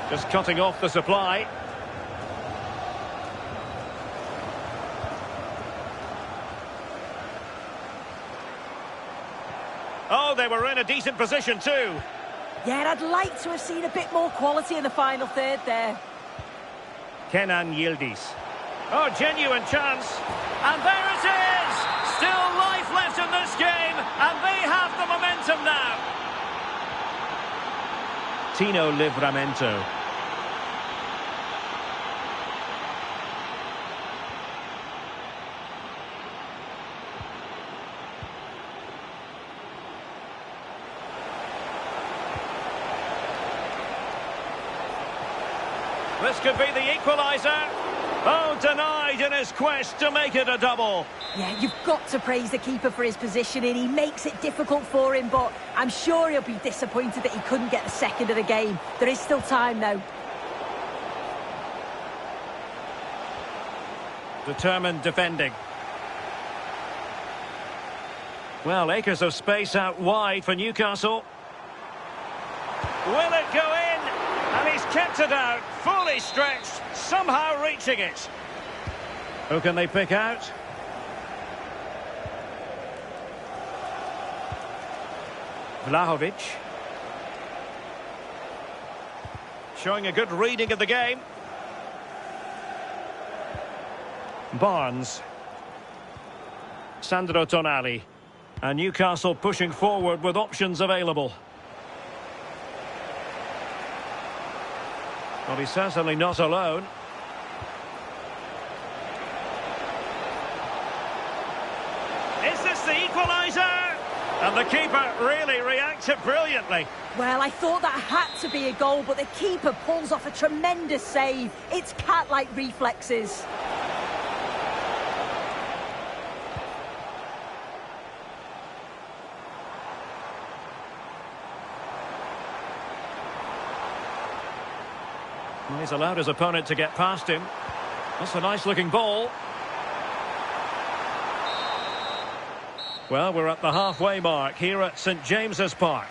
Just cutting off the supply. Oh, they were in a decent position too. Yeah, I'd like to have seen a bit more quality in the final third there. Kenan Yildiz. Oh, genuine chance. And there it is! Still life left in this game, and they have the momentum now. Tino Livramento. This could be the equaliser. Oh, denied in his quest to make it a double. Yeah, you've got to praise the keeper for his positioning. He makes it difficult for him, but I'm sure he'll be disappointed that he couldn't get the second of the game. There is still time, though. Determined defending. Well, acres of space out wide for Newcastle. Will it go in? And he's kept it out, fully stretched, somehow reaching it. Who can they pick out? Vlahovic. Showing a good reading of the game. Barnes. Sandro Tonali. And Newcastle pushing forward with options available. Well, he's certainly not alone. Is this the equaliser? And the keeper really reacted brilliantly. Well, I thought that had to be a goal, but the keeper pulls off a tremendous save. It's cat-like reflexes. Well, he's allowed his opponent to get past him. That's a nice-looking ball. Well, we're at the halfway mark here at St James's Park.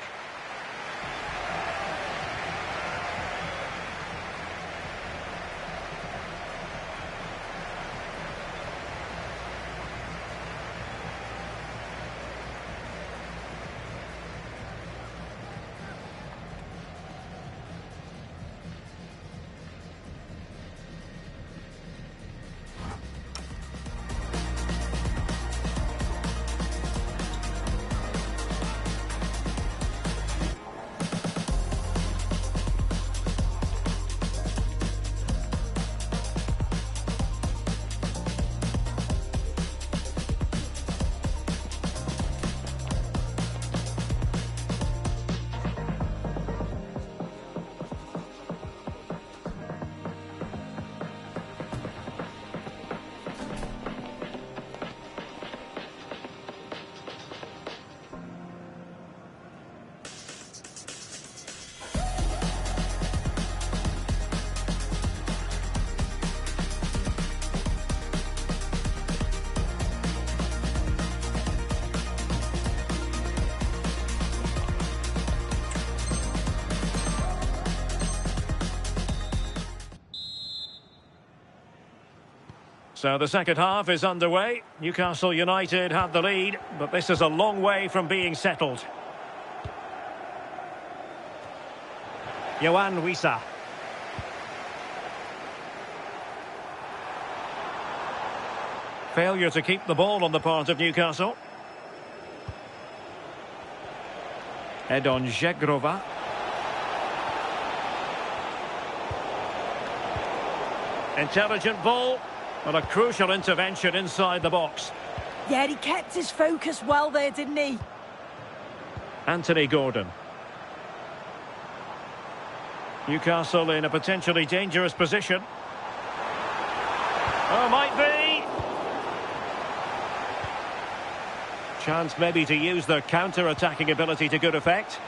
So the second half is underway. Newcastle United have the lead, but this is a long way from being settled. Yohan Wissa. Failure to keep the ball on the part of Newcastle. Edon Žegrova. Intelligent ball. Well, a crucial intervention inside the box. Yeah, he kept his focus well there, didn't he? Anthony Gordon. Newcastle in a potentially dangerous position. Oh, might be. Chance maybe to use their counter-attacking ability to good effect.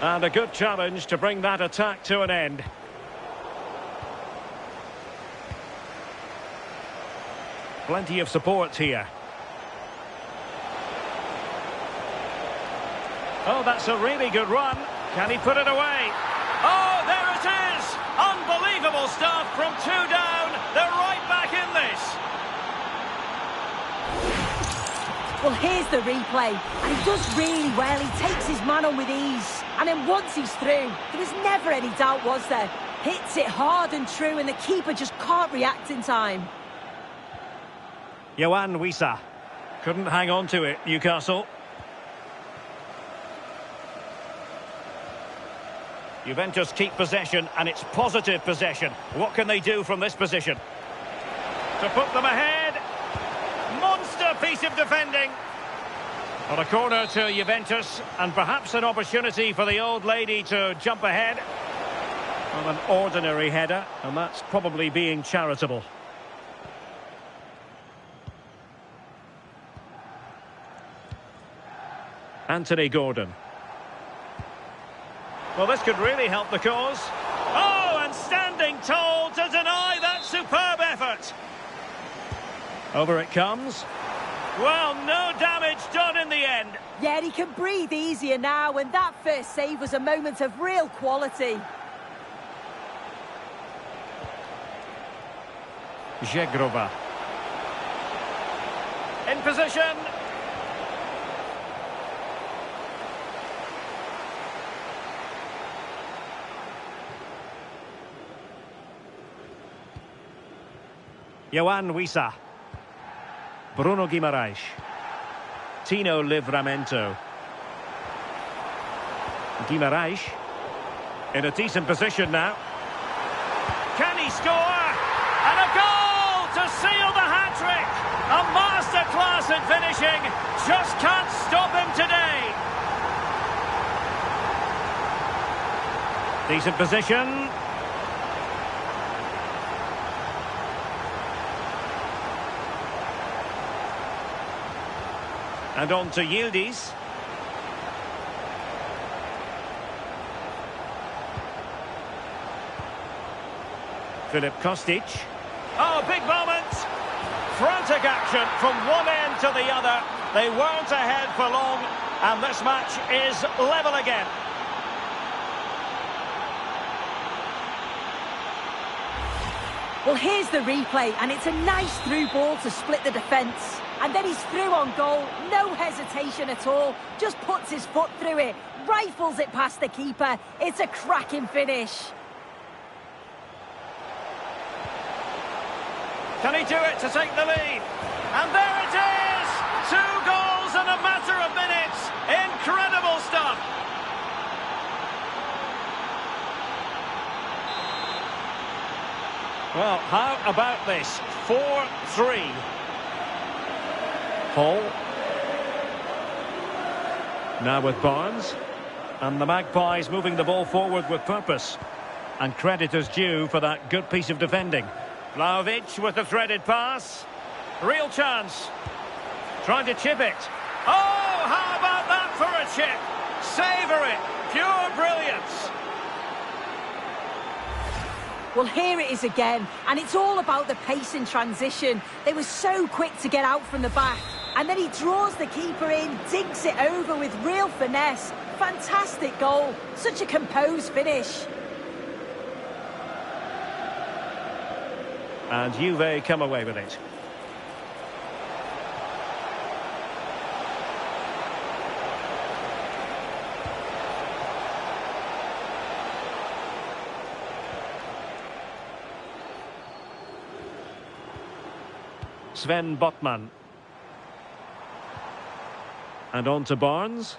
And a good challenge to bring that attack to an end. Plenty of support here. Oh, that's a really good run. Can he put it away? Oh, there it is! Unbelievable stuff from 2 down. They're right back in this. Well, here's the replay, and he does really well. He takes his man on with ease, and then once he's through, there was never any doubt, was there? Hits it hard and true, and the keeper just can't react in time. Yohan Wissa couldn't hang on to it, Newcastle. Juventus keep possession, and it's positive possession. What can they do from this position? To put them ahead. Monster piece of defending. On a corner to Juventus, and perhaps an opportunity for the old lady to jump ahead. Well, an ordinary header, and that's probably being charitable. Anthony Gordon. Well, this could really help the cause. Oh, and standing tall to deny that superb effort. Over it comes. Well, no damage done in the end. Yeah, he can breathe easier now, and that first save was a moment of real quality. Zegrova. In position. Yohan Wissa. Bruno Guimaraes. Tino Livramento. Guimaraes in a decent position now. Can he score? And a goal to seal the hat-trick. A masterclass in finishing. Just can't stop him today. Decent position. And on to Yildiz. Filip Kostic. Oh, big moment. Frantic action from one end to the other. They weren't ahead for long, and this match is level again. Well, here's the replay, and it's a nice through ball to split the defence. And then he's through on goal, no hesitation at all, just puts his foot through it, rifles it past the keeper. It's a cracking finish. Can he do it to take the lead? And there it is! 2 goals in a matter of minutes. Incredible stuff. Well, how about this? 4-3. Hall. Now with Barnes. And the Magpies moving the ball forward with purpose. And credit is due for that good piece of defending. Vlahovic with the threaded pass. Real chance. Trying to chip it. Oh, how about that for a chip? Savour it. Pure brilliance. Well, here it is again, and it's all about the pace in transition. They were so quick to get out from the back, and then he draws the keeper in, dinks it over with real finesse. Fantastic goal. Such a composed finish. And Juve come away with it. Sven Botman. And on to Barnes.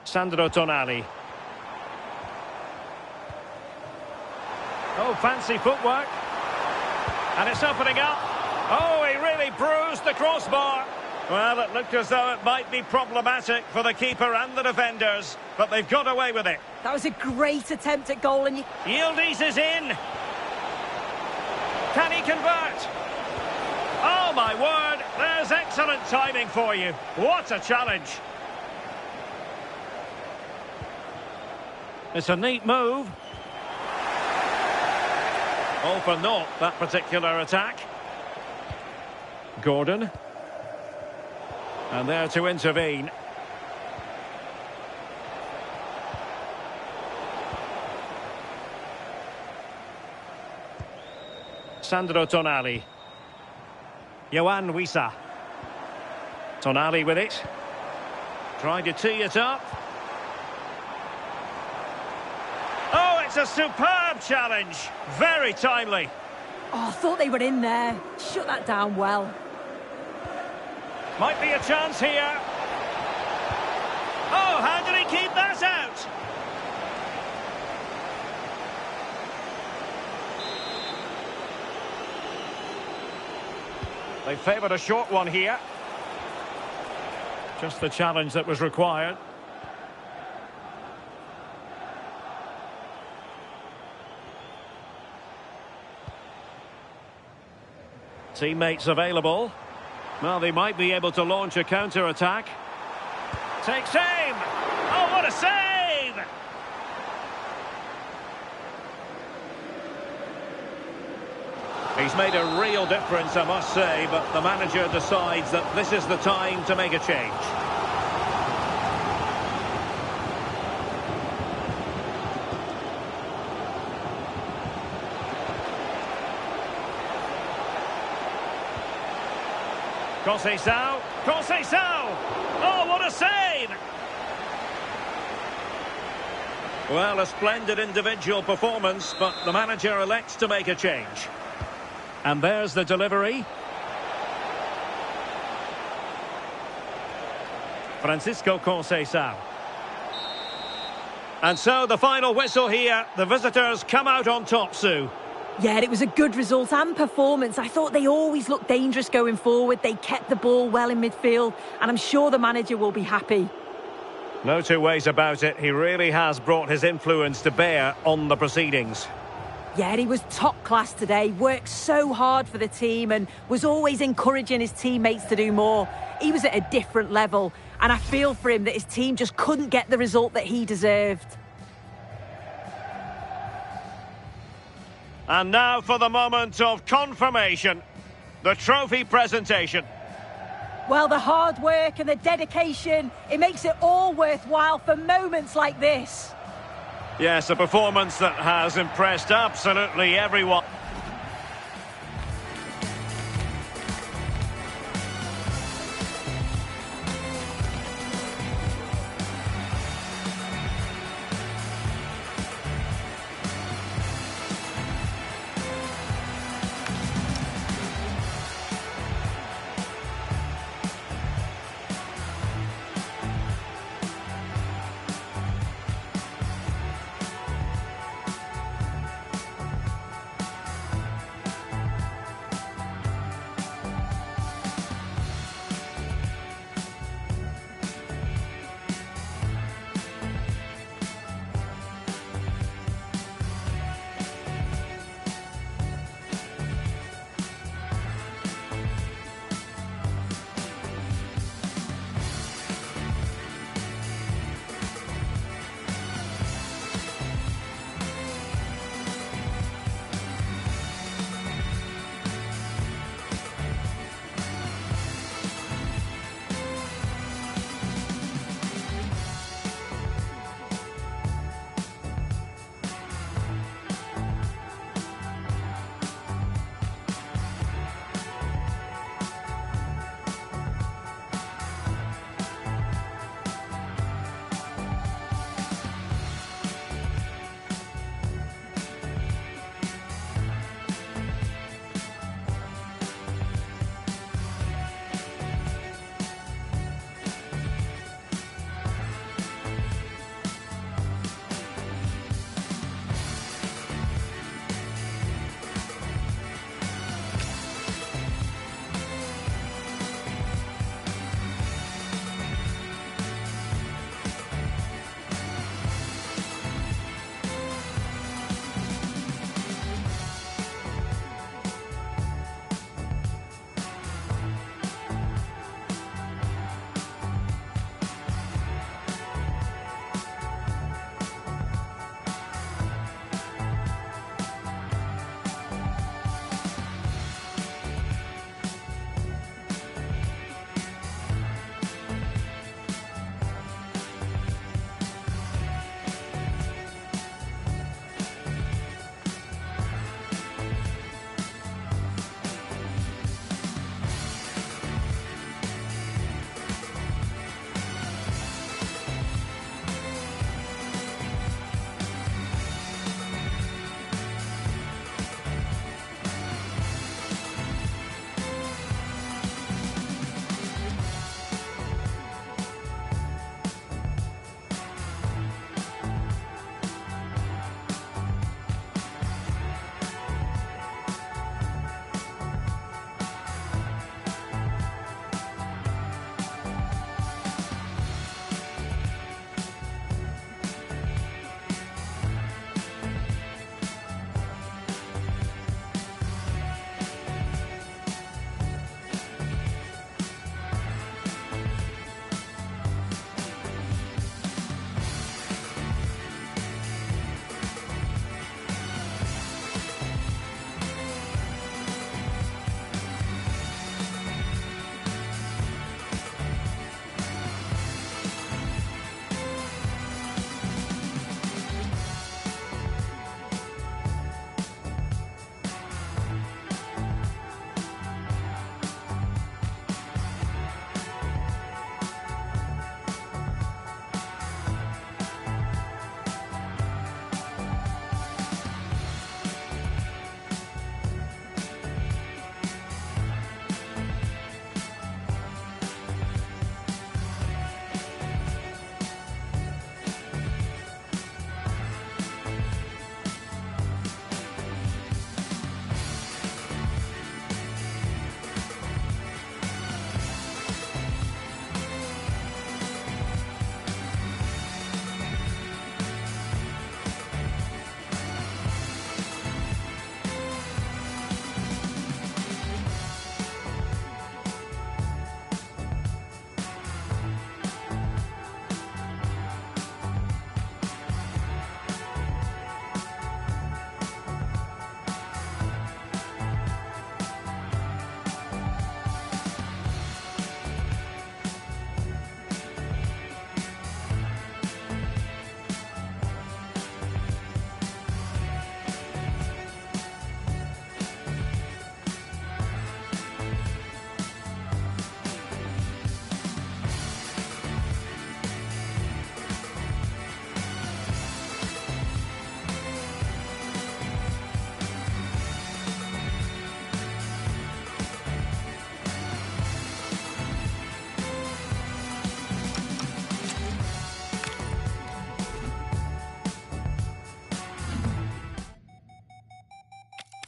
Sandro Tonali. Oh, fancy footwork. And it's opening up. Oh, he really bruised the crossbar. Well, it looked as though it might be problematic for the keeper and the defenders, but they've got away with it. That was a great attempt at goal, and Yildiz is in. Can he convert? Oh, my word, there's excellent timing for you. What a challenge. It's a neat move. All for naught, that particular attack. Gordon. And there to intervene. Sandro Tonali. Yohan Wissa. Tonali with it. Trying to tee it up. Oh, it's a superb challenge. Very timely. Oh, I thought they were in there. Shut that down well. Might be a chance here. Oh, how did he keep that out? They favoured a short one here. Just the challenge that was required. Teammates available. Well, they might be able to launch a counter-attack. Takes aim! Oh, what a save! He's made a real difference, I must say, but the manager decides that this is the time to make a change. Conceição! Conceição! Oh, what a save! Well, a splendid individual performance, but the manager elects to make a change. And there's the delivery. Francisco Conceição. And so the final whistle here. The visitors come out on top, Sue. Yeah, it was a good result and performance. I thought they always looked dangerous going forward. They kept the ball well in midfield, and I'm sure the manager will be happy. No two ways about it. He really has brought his influence to bear on the proceedings. Yeah, he was top class today. Worked so hard for the team and was always encouraging his teammates to do more. He was at a different level, and I feel for him that his team just couldn't get the result that he deserved. And now for the moment of confirmation. The trophy presentation. Well, the hard work and the dedication, it makes it all worthwhile for moments like this. Yes, a performance that has impressed absolutely everyone.